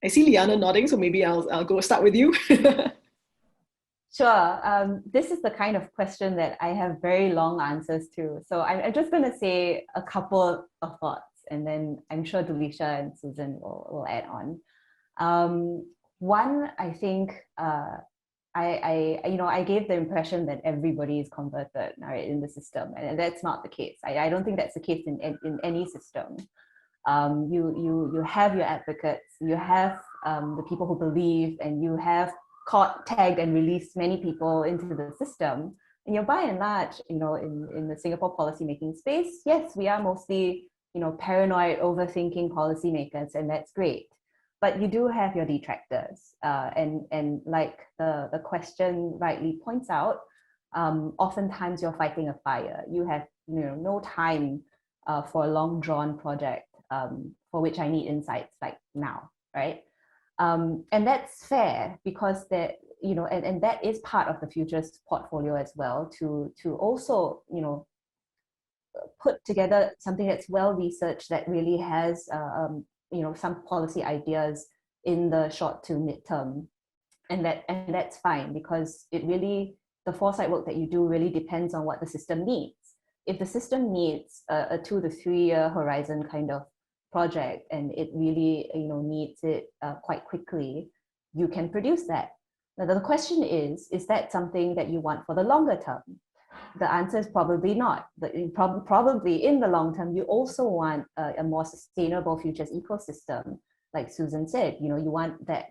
I see Liana nodding, so maybe I'll go start with you. Sure. This is the kind of question that I have very long answers to. So I'm just going to say a couple of thoughts, and then I'm sure Dulisha and Susan will add on. One, I think I gave the impression that everybody is converted, right, in the system, and that's not the case. I don't think that's the case in any system. You have your advocates, you have the people who believe, and you have caught, tagged, and released many people into the system. And by and large, in the Singapore policymaking space, yes, we are mostly, paranoid, overthinking policymakers, and that's great. But you do have your detractors, and like the question rightly points out, oftentimes you're fighting a fire. You have no time for a long drawn project for which I need insights like now, right? And that's fair because that and that is part of the futures portfolio as well, to also put together something that's well researched, that really has some policy ideas in the short to mid-term, and that's fine, because the foresight work that you do really depends on what the system needs. If the system needs a 2 to 3 year horizon kind of project, and it really needs it quite quickly, you can produce that. Now the question is that something that you want for the longer term? The answer is probably not. Probably in the long term, you also want a more sustainable futures ecosystem. Like Susan said, you want that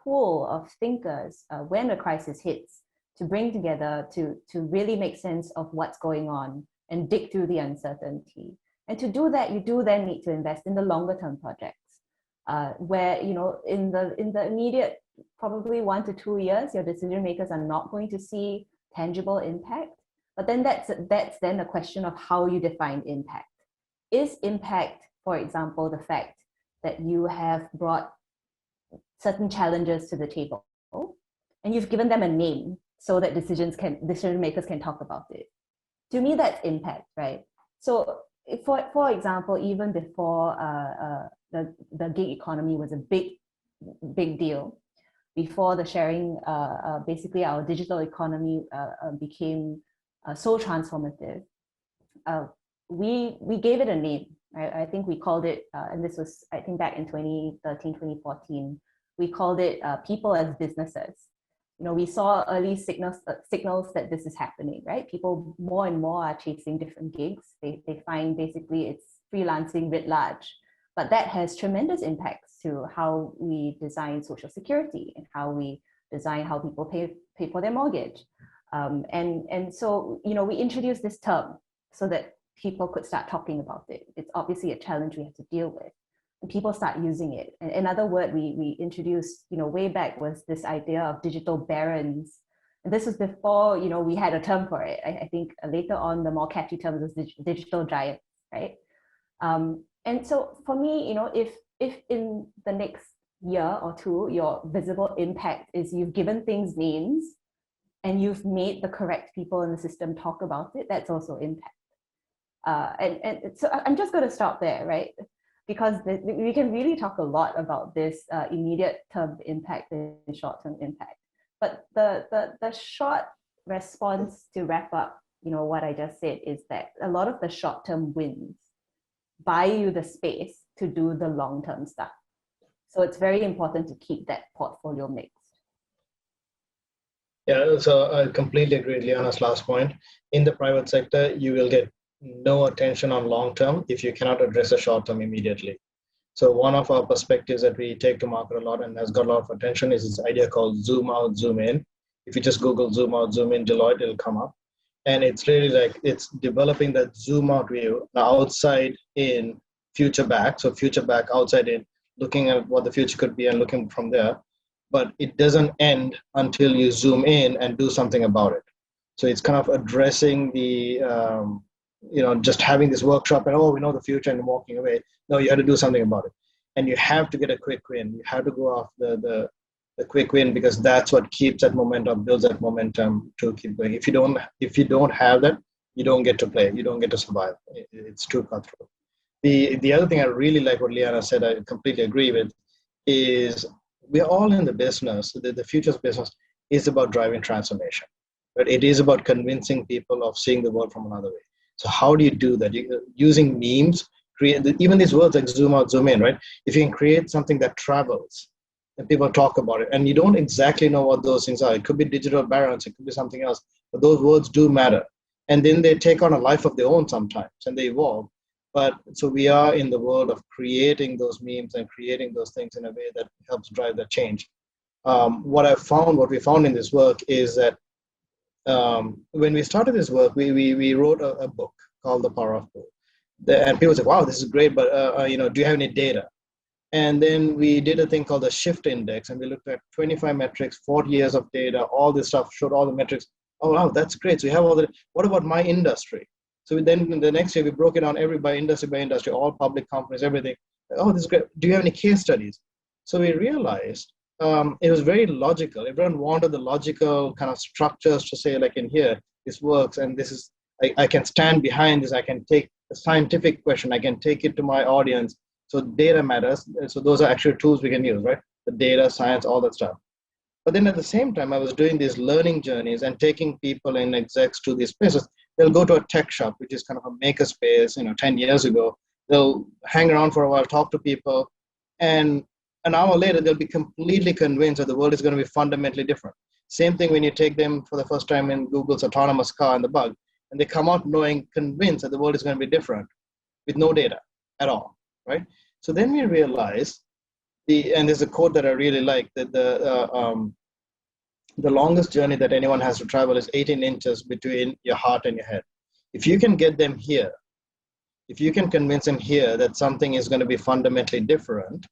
pool of thinkers when a crisis hits to bring together to really make sense of what's going on and dig through the uncertainty. And to do that, you do then need to invest in the longer term projects, where in the immediate, probably 1 to 2 years, your decision makers are not going to see tangible impact. But then that's then a question of how you define impact. Is impact, for example, the fact that you have brought certain challenges to the table and you've given them a name so that decision makers can talk about it? To me, that's impact, right? So for example, even before the gig economy was a big deal, before the sharing, basically our digital economy became so transformative, we gave it a name. I think we called it, and this was, I think, back in 2013, 2014, we called it people as businesses. You know, we saw early signals that this is happening, right? People more and more are chasing different gigs. They find basically it's freelancing writ large, but that has tremendous impacts to how we design social security and how we design how people pay for their mortgage. And so, you know, we introduced this term so that people could start talking about it. It's obviously a challenge we have to deal with. And people start using it. And another word we introduced, you know, way back was this idea of digital barons. And this was before, you know, we had a term for it. I think later on, the more catchy term was digital giants, right? And so for me, you know, if in the next year or two, your visible impact is you've given things names and you've made the correct people in the system talk about it, that's also impact. And so I'm just going to stop there, right? Because we can really talk a lot about this immediate term impact and short-term impact. But the short response to wrap up, you know, what I just said is that a lot of the short-term wins buy you the space to do the long-term stuff. So it's very important to keep that portfolio mixed. Yeah, so I completely agree with Liana's last point. In the private sector, you will get no attention on long term if you cannot address a short term immediately. So one of our perspectives that we take to market a lot and has got a lot of attention is this idea called zoom out, zoom in. If you just Google zoom out, zoom in Deloitte, it'll come up. And it's really like it's developing that zoom out view, outside in, future back. So future back, outside in, looking at what the future could be and looking from there. But it doesn't end until you zoom in and do something about it. So it's kind of addressing the, just having this workshop and, we know the future and walking away. No, you have to do something about it. And you have to get a quick win. You have to go off the quick win, because that's what keeps that momentum, builds that momentum to keep going. If you don't have that, you don't get to play. You don't get to survive. It's too cutthroat. The other thing I really like what Liana said, I completely agree with, is we're all in the business. The future's business is about driving transformation, but it is about convincing people of seeing the world from another way. So how do you do that? Using memes, even these words like zoom out, zoom in, right? If you can create something that travels and people talk about it, and you don't exactly know what those things are. It could be digital barons, it could be something else, but those words do matter. And then they take on a life of their own sometimes and they evolve. But so we are in the world of creating those memes and creating those things in a way that helps drive that change. What we found in this work is that when we started this work, we wrote a book called The Power of Pull. And people said, wow, this is great, but do you have any data? And then we did a thing called the Shift Index, and we looked at 25 metrics, 40 years of data, all this stuff, showed all the metrics. Oh, wow, that's great. So we have all that. What about my industry? So then the next year, we broke it down by industry, all public companies, everything. Oh, this is great. Do you have any case studies? So we realized it was very logical. Everyone wanted the logical kind of structures to say, like in here, this works, and this is, I can stand behind this. I can take a scientific question. I can take it to my audience. So data matters. So those are actually tools we can use, right? The data, science, all that stuff. But then at the same time, I was doing these learning journeys and taking people and execs to these places. They'll go to a tech shop, which is kind of a maker space, 10 years ago. They'll hang around for a while, talk to people, and an hour later, they'll be completely convinced that the world is going to be fundamentally different. Same thing when you take them for the first time in Google's autonomous car and the bug, and they come out convinced that the world is going to be different with no data at all, right? So then we realized, and there's a quote that I really like, that the longest journey that anyone has to travel is 18 inches between your heart and your head. If you can get them here, if you can convince them here that something is going to be fundamentally different,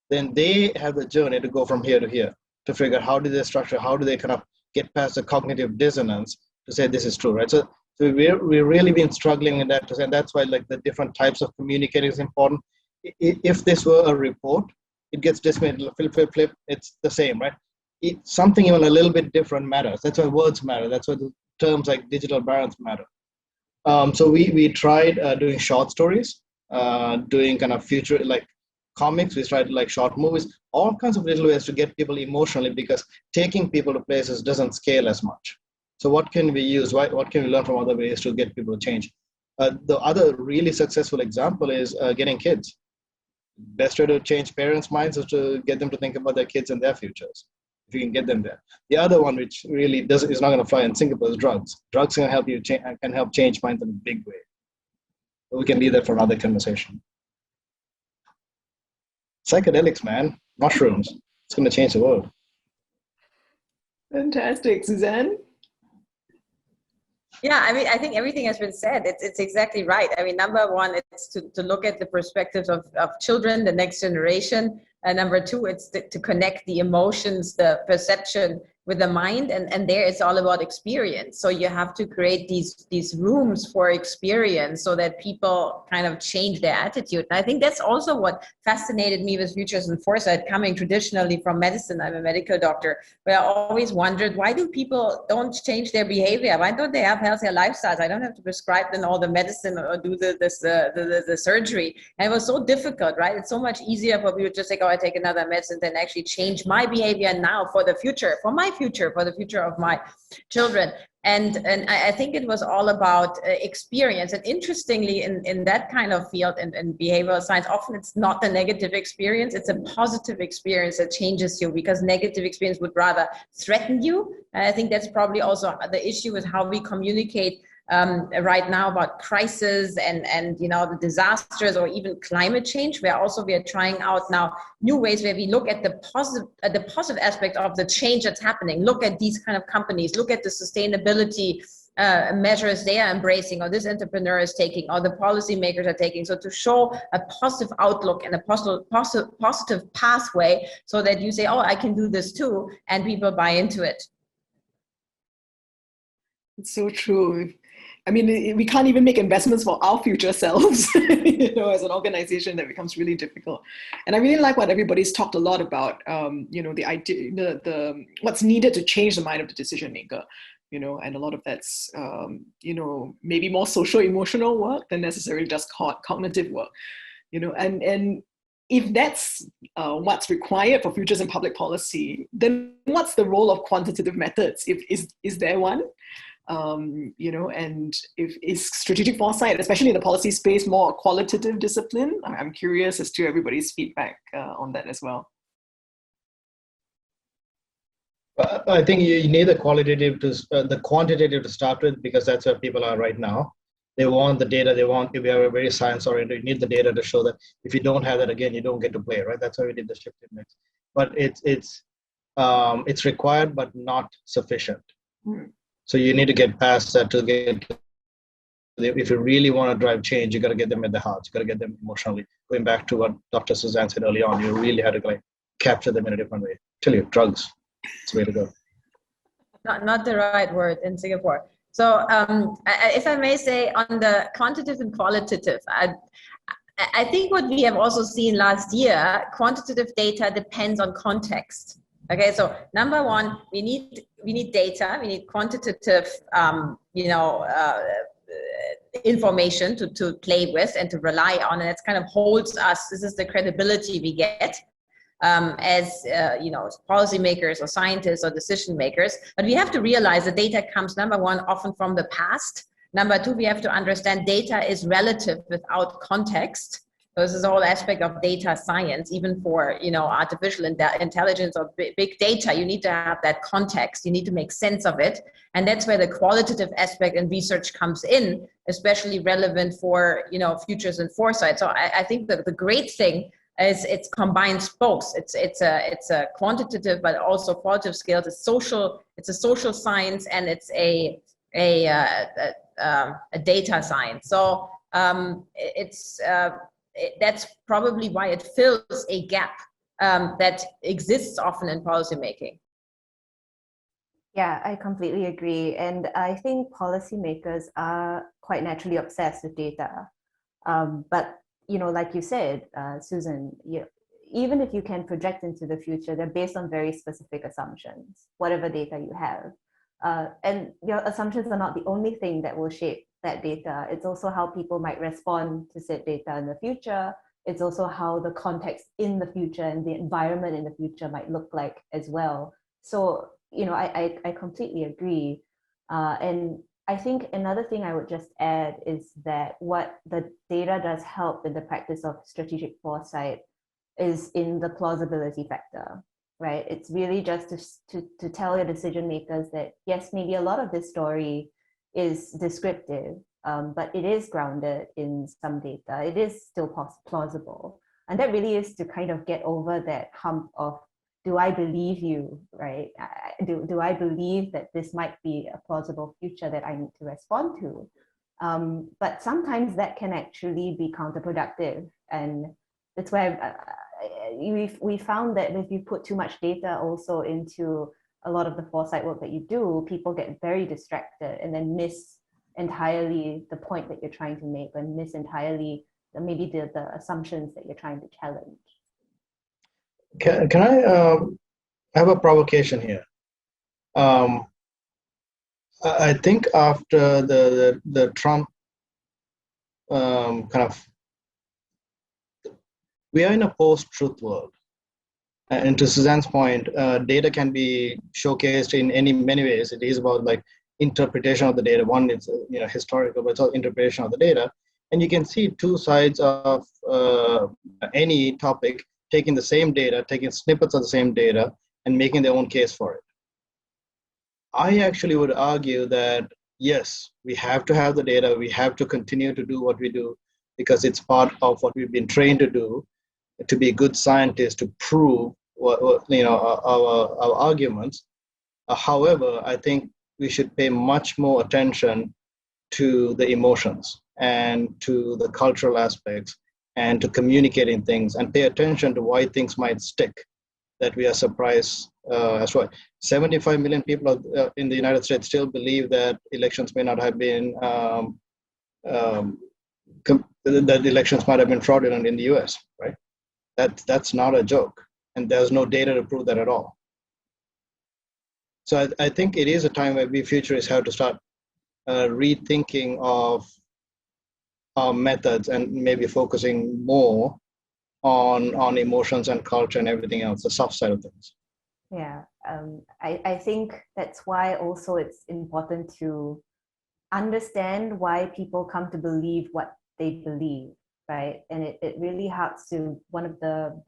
then they have the journey to go from here to here, to figure out how do they structure, how do they kind of get past the cognitive dissonance to say this is true, right? So we've really been struggling in that, and that's why like the different types of communicating is important. If this were a report, it gets dismantled, flip, it's the same, right? Something even a little bit different matters. That's why words matter. That's why the terms like digital barons matter. So we tried doing short stories, doing kind of future, like comics, we tried like short movies, all kinds of little ways to get people emotionally, because taking people to places doesn't scale as much. So what can we use? What can we learn from other ways to get people to change? The other really successful example is getting kids. Best way to change parents' minds is to get them to think about their kids and their futures, if you can get them there. The other one, which really is not going to fly in Singapore, is drugs. Drugs can help change minds in a big way. But we can leave that for another conversation. Psychedelics, man, mushrooms. It's going to change the world. Fantastic. Suzanne? Yeah, I mean, I think everything has been said. It's exactly right. I mean, number one, it's to look at the perspectives of children, the next generation. And number two, it's to connect the emotions, the perception with the mind. And there it's all about experience. So you have to create these rooms for experience so that people kind of change their attitude. And I think that's also what fascinated me with Futures in Foresight, coming traditionally from medicine. I'm a medical doctor, but I always wondered, why do people don't change their behavior? Why don't they have healthier lifestyles? I don't have to prescribe them all the medicine or do the surgery. And it was so difficult, right? It's so much easier for people to just say, oh, I take another medicine, than actually change my behavior now for the future, for my future, for the future of my children. And I think it was all about experience. And interestingly, in that kind of field, in behavioral science, often it's not the negative experience, it's a positive experience that changes you, because negative experience would rather threaten you. And I think that's probably also the issue with how we communicate right now about crisis and you know, the disasters, or even climate change, where also we are trying out now new ways where we look at the positive aspect of the change that's happening. Look at these kind of companies, look at the sustainability measures they are embracing, or this entrepreneur is taking, or the policymakers are taking. So to show a positive outlook and a positive pathway, so that you say, oh, I can do this too, and people buy into it. It's so true. I mean, we can't even make investments for our future selves, you know, as an organization. That becomes really difficult. And I really like what everybody's talked a lot about, you know, the idea, the what's needed to change the mind of the decision maker, you know, and a lot of that's, you know, maybe more social emotional work than necessarily just cognitive work, you know, and if that's what's required for futures in public policy, then what's the role of quantitative methods? Is there one? You know, and is strategic foresight, especially in the policy space, more a qualitative discipline? I'm curious as to everybody's feedback on that as well. I think you need the quantitative to start with, because that's where people are right now. They want the data. They want, if you have a very science oriented, you need the data to show that. If you don't have that, again, you don't get to play, right? That's why we did the shifted mix. But it's required, but not sufficient. So you need to get past that to get, if you really want to drive change, you got to get them at the heart. You got to get them emotionally. Going back to what Dr. Suzanne said early on, you really had to like capture them in a different way. I tell you, drugs, it's the way to go. Not the right word in Singapore. So if I may say, on the quantitative and qualitative, I think what we have also seen last year, quantitative data depends on context. Okay, so number one, we need data, we need quantitative, you know, information to play with and to rely on, and it kind of holds us. This is the credibility we get as you know, policymakers or scientists or decision makers. But we have to realize the data comes, number one, often from the past. Number two, we have to understand data is relative without context. So this is the whole aspect of data science, even for, you know, artificial intelligence or big data. You need to have that context. You need to make sense of it. And that's where the qualitative aspect in research comes in, especially relevant for, you know, futures and foresight. So I think that the great thing is it combines both. It's a quantitative but also qualitative skills. It's a social science, and it's a data science. So that's probably why it fills a gap that exists often in policymaking. Yeah, I completely agree. And I think policymakers are quite naturally obsessed with data. But, you know, like you said, Susan, even if you can project into the future, they're based on very specific assumptions, whatever data you have. And your assumptions are not the only thing that will shape that data. It's also how people might respond to said data in the future. It's also how the context in the future and the environment in the future might look like as well. So, I completely agree. And I think another thing I would just add is that what the data does help in the practice of strategic foresight is in the plausibility factor, right? It's really just to tell your decision makers that, yes, maybe a lot of this story is descriptive, but it is grounded in some data. It is still plausible. And that really is to kind of get over that hump of, do I believe you, right? Do I believe that this might be a plausible future that I need to respond to? But sometimes that can actually be counterproductive. And that's why we found that if you put too much data also into a lot of the foresight work that you do, people get very distracted and then miss entirely the point that you're trying to make, and miss entirely maybe the assumptions that you're trying to challenge. Can I have a provocation here? I think after the Trump we are in a post-truth world. And to Suzanne's point, data can be showcased in many ways. It is about like interpretation of the data. One is historical, but it's also interpretation of the data. And you can see two sides of any topic, taking the same data, taking snippets of the same data, and making their own case for it. I actually would argue that, yes, we have to have the data. We have to continue to do what we do because it's part of what we've been trained to do, to be good scientists, to prove our arguments. However, I think we should pay much more attention to the emotions and to the cultural aspects and to communicating things, and pay attention to why things might stick, that we are surprised as well. 75 million people in the United States still believe that elections may not have been, that elections might have been fraudulent in the US, right? That's not a joke, and there's no data to prove that at all. So I think it is a time where we futurists have to start rethinking of our methods and maybe focusing more on emotions and culture and everything else, the soft side of things. Yeah, I think that's why also it's important to understand why people come to believe what they believe, right? And it really helps to one of the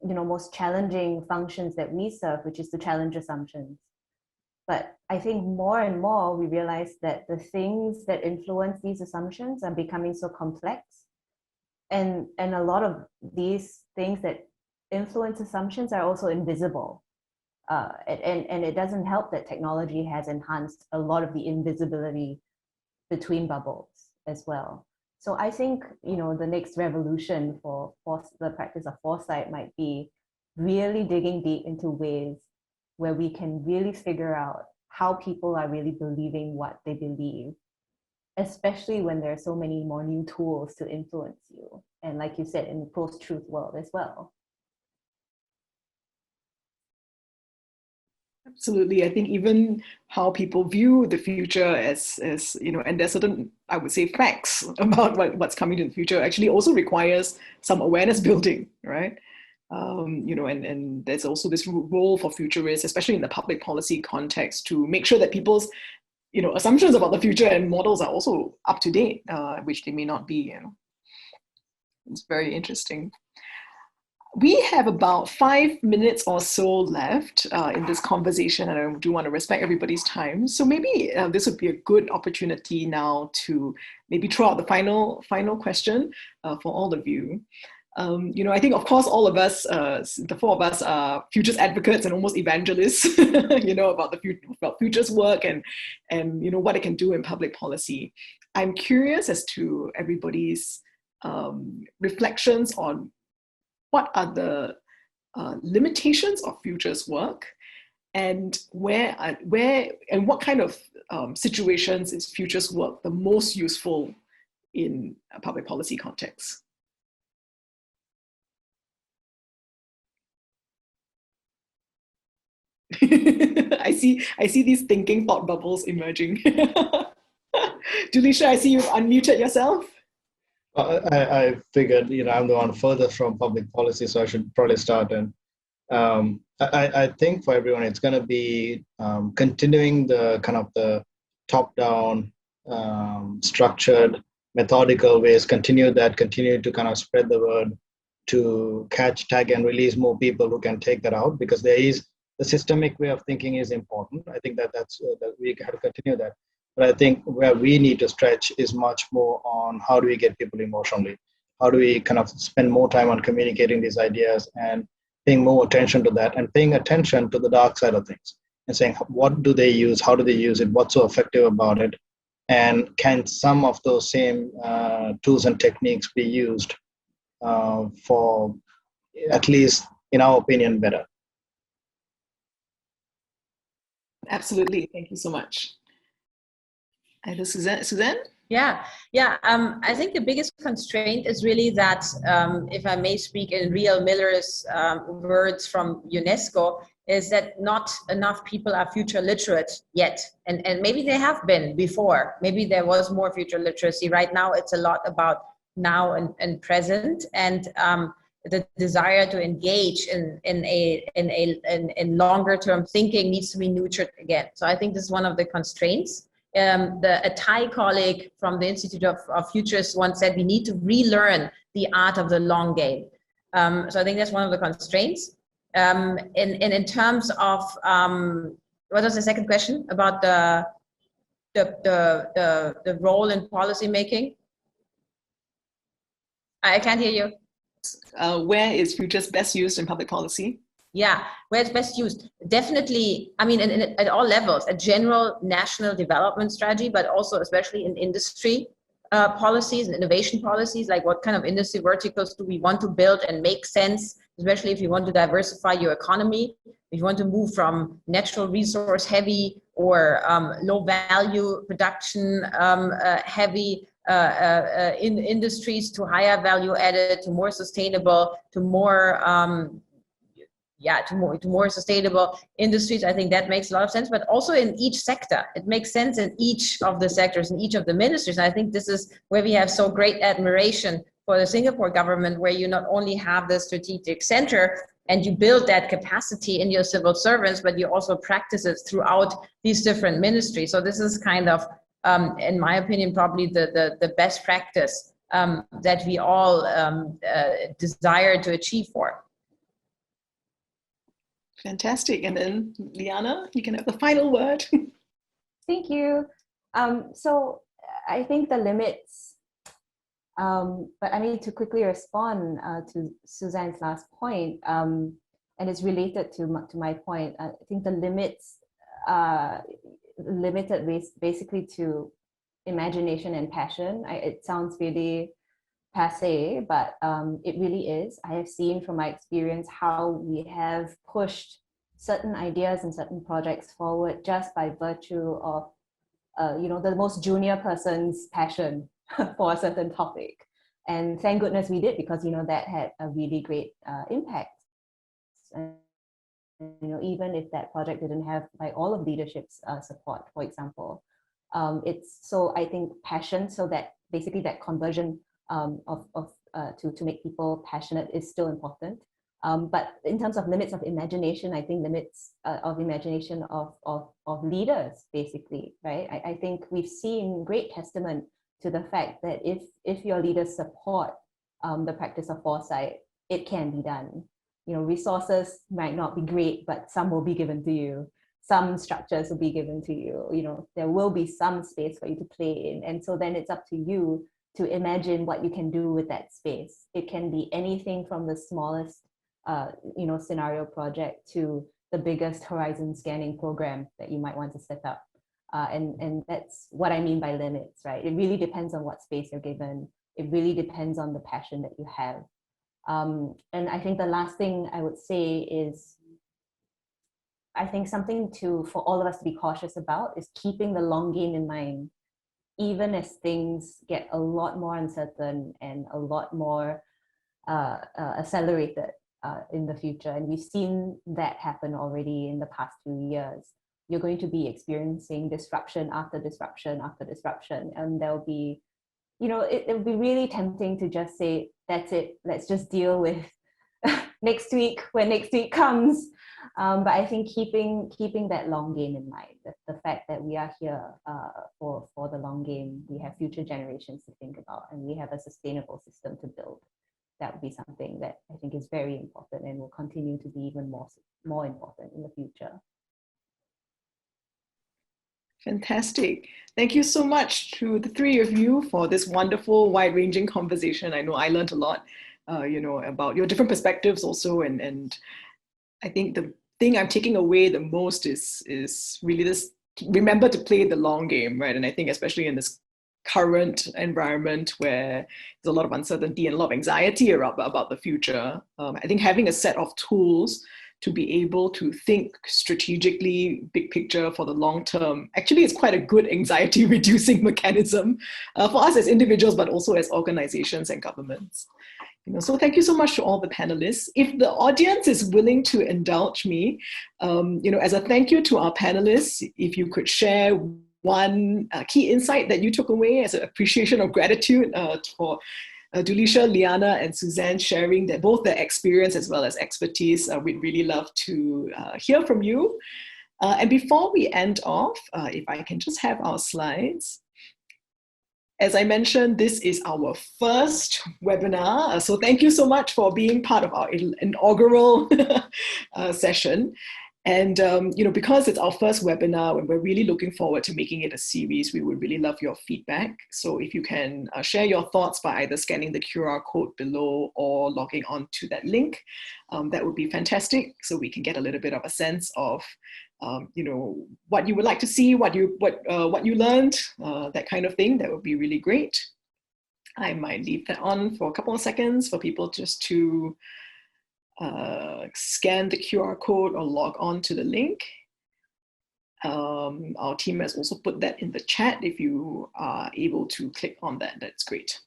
most challenging functions that we serve, which is to challenge assumptions. But I think more and more we realize that the things that influence these assumptions are becoming so complex. And a lot of these things that influence assumptions are also invisible. And it doesn't help that technology has enhanced a lot of the invisibility between bubbles as well. So I think, the next revolution for the practice of foresight might be really digging deep into ways where we can really figure out how people are really believing what they believe, especially when there are so many more new tools to influence you. And like you said, in the post-truth world as well. Absolutely. I think even how people view the future as and there's certain, I would say, facts about what's coming in the future actually also requires some awareness building, right? And there's also this role for futurists, especially in the public policy context, to make sure that people's, assumptions about the future and models are also up to date, which they may not be, It's very interesting. We have about 5 minutes or so left in this conversation, and I do want to respect everybody's time. So maybe this would be a good opportunity now to maybe throw out the final question for all of you. I think, of course, all of us, the four of us, are futures advocates and almost evangelists, about about futures work and what it can do in public policy. I'm curious as to everybody's reflections on what are the limitations of futures work, and where and what kind of situations is futures work the most useful in a public policy context? I see these thinking thought bubbles emerging. Dulisha, I see you've unmuted yourself. I figured, I'm the one further from public policy, so I should probably start. And I think for everyone, it's going to be continuing the kind of the top-down, structured, methodical ways. Continue to kind of spread the word, to catch, tag, and release more people who can take that out, because there is the systemic way of thinking is important. I think that we have to continue that. But I think where we need to stretch is much more on how do we get people emotionally? How do we kind of spend more time on communicating these ideas and paying more attention to that, and paying attention to the dark side of things, and saying, what do they use? How do they use it? What's so effective about it? And can some of those same tools and techniques be used for, at least in our opinion, better? Absolutely. Thank you so much. Either Suzanne? Yeah. I think the biggest constraint is really that, if I may speak in real Miller's words from UNESCO, is that not enough people are future literate yet. And maybe they have been before. Maybe there was more future literacy. Right now, it's a lot about now and present, and the desire to engage in longer term thinking needs to be nurtured again. So I think this is one of the constraints. A Thai colleague from the Institute of Futurists once said we need to relearn the art of the long game. So I think that's one of the constraints. In terms of what was the second question about the role in policy making? I can't hear you. Where is futures best used in public policy? Yeah, where it's best used. Definitely, I mean, at all levels, a general national development strategy, but also especially in industry policies and innovation policies, like what kind of industry verticals do we want to build and make sense, especially if you want to diversify your economy, if you want to move from natural resource heavy or low value production heavy in industries to higher value added, to more sustainable, to more to more sustainable industries. I think that makes a lot of sense, but also in each sector. It makes sense in each of the sectors, in each of the ministries. And I think this is where we have so great admiration for the Singapore government, where you not only have the strategic center and you build that capacity in your civil servants, but you also practice it throughout these different ministries. So this is kind of, in my opinion, probably the best practice that we all desire to achieve for. Fantastic. And then Liana, you can have the final word. Thank you. So I think the limits, but I need to quickly respond to Suzanne's last point, and it's related to my point. I think the limits are limited basically to imagination and passion. It sounds really passe, but it really is. I have seen from my experience how we have pushed certain ideas and certain projects forward just by virtue of the most junior person's passion for a certain topic. And thank goodness we did, because that had a really great impact. And even if that project didn't have like all of leadership's support, for example, so I think passion, so that basically that conversion to make people passionate is still important. But in terms of limits of imagination, I think limits of imagination of leaders, basically, right? I think we've seen great testament to the fact that if your leaders support the practice of foresight, it can be done. Resources might not be great, but some will be given to you. Some structures will be given to you. There will be some space for you to play in. And so then it's up to you to imagine what you can do with that space. It can be anything from the smallest, scenario project to the biggest horizon scanning program that you might want to set up. And that's what I mean by limits, right? It really depends on what space you're given. It really depends on the passion that you have. And I think the last thing I would say is, I think something for all of us to be cautious about is keeping the long game in mind, even as things get a lot more uncertain and a lot more accelerated in the future. And we've seen that happen already in the past few years. You're going to be experiencing disruption after disruption after disruption, and there'll be it would be really tempting to just say, that's it, let's just deal with next week when next week comes. But I think keeping that long game in mind, the fact that we are here for the long game, we have future generations to think about, and we have a sustainable system to build. That would be something that I think is very important and will continue to be even more important in the future. Fantastic. Thank you so much to the three of you for this wonderful, wide-ranging conversation. I know I learned a lot, about your different perspectives also, and I think the thing I'm taking away the most is really this: remember to play the long game, right? And I think especially in this current environment where there's a lot of uncertainty and a lot of anxiety about the future, I think having a set of tools to be able to think strategically, big picture for the long term, actually is quite a good anxiety reducing mechanism for us as individuals, but also as organizations and governments. So thank you so much to all the panelists. If the audience is willing to indulge me, as a thank you to our panelists, if you could share one key insight that you took away as an appreciation of gratitude for Dulisha, Liana, and Suzanne sharing both their experience as well as expertise. We'd really love to hear from you. And before we end off, if I can just have our slides. As I mentioned, this is our first webinar. So thank you so much for being part of our inaugural session. And because it's our first webinar and we're really looking forward to making it a series, we would really love your feedback. So if you can share your thoughts by either scanning the QR code below or logging on to that link, that would be fantastic. So we can get a little bit of a sense of what you would like to see, what you learned, that kind of thing. That would be really great. I might leave that on for a couple of seconds for people just to scan the QR code or log on to the link. Our team has also put that in the chat. If you are able to click on that, that's great.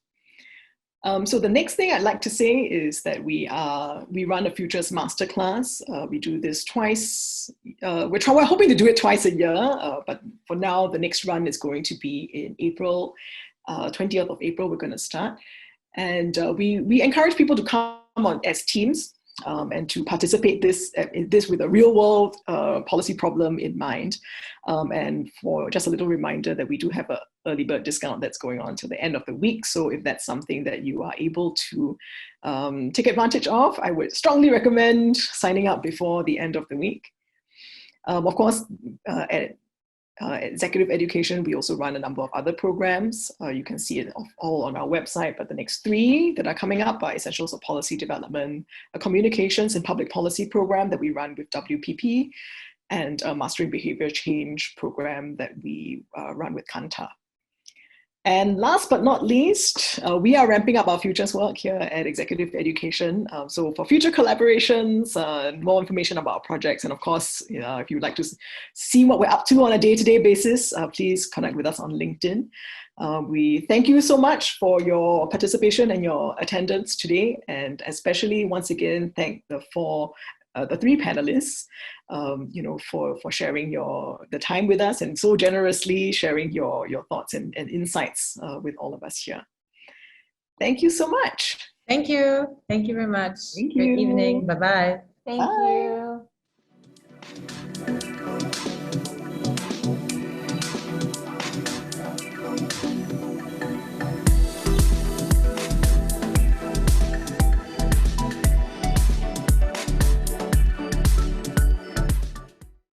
So the next thing I'd like to say is that we run a Futures Masterclass. We do this twice. We're hoping to do it twice a year, but for now, the next run is going to be in April, 20th of April, we're going to start. And we encourage people to come on as teams and to participate in this with a real world policy problem in mind. And for just a little reminder that we do have an early bird discount that's going on till the end of the week. So if that's something that you are able to take advantage of, I would strongly recommend signing up before the end of the week. Of course, at Executive Education, we also run a number of other programs. You can see it all on our website, but the next three that are coming up are Essentials of Policy Development, a Communications and Public Policy program that we run with WPP, and a Mastering Behavior Change program that we run with Kanta. And last but not least, we are ramping up our futures work here at Executive Education. So for future collaborations, more information about our projects, and of course, if you'd like to see what we're up to on a day-to-day basis, please connect with us on LinkedIn. We thank you so much for your participation and your attendance today, and especially once again, thank the three panelists, for sharing the time with us and so generously sharing your thoughts and insights with all of us here. Thank you so much. Thank you. Thank you very much. Thank Great you. evening. Bye-bye. Thank you.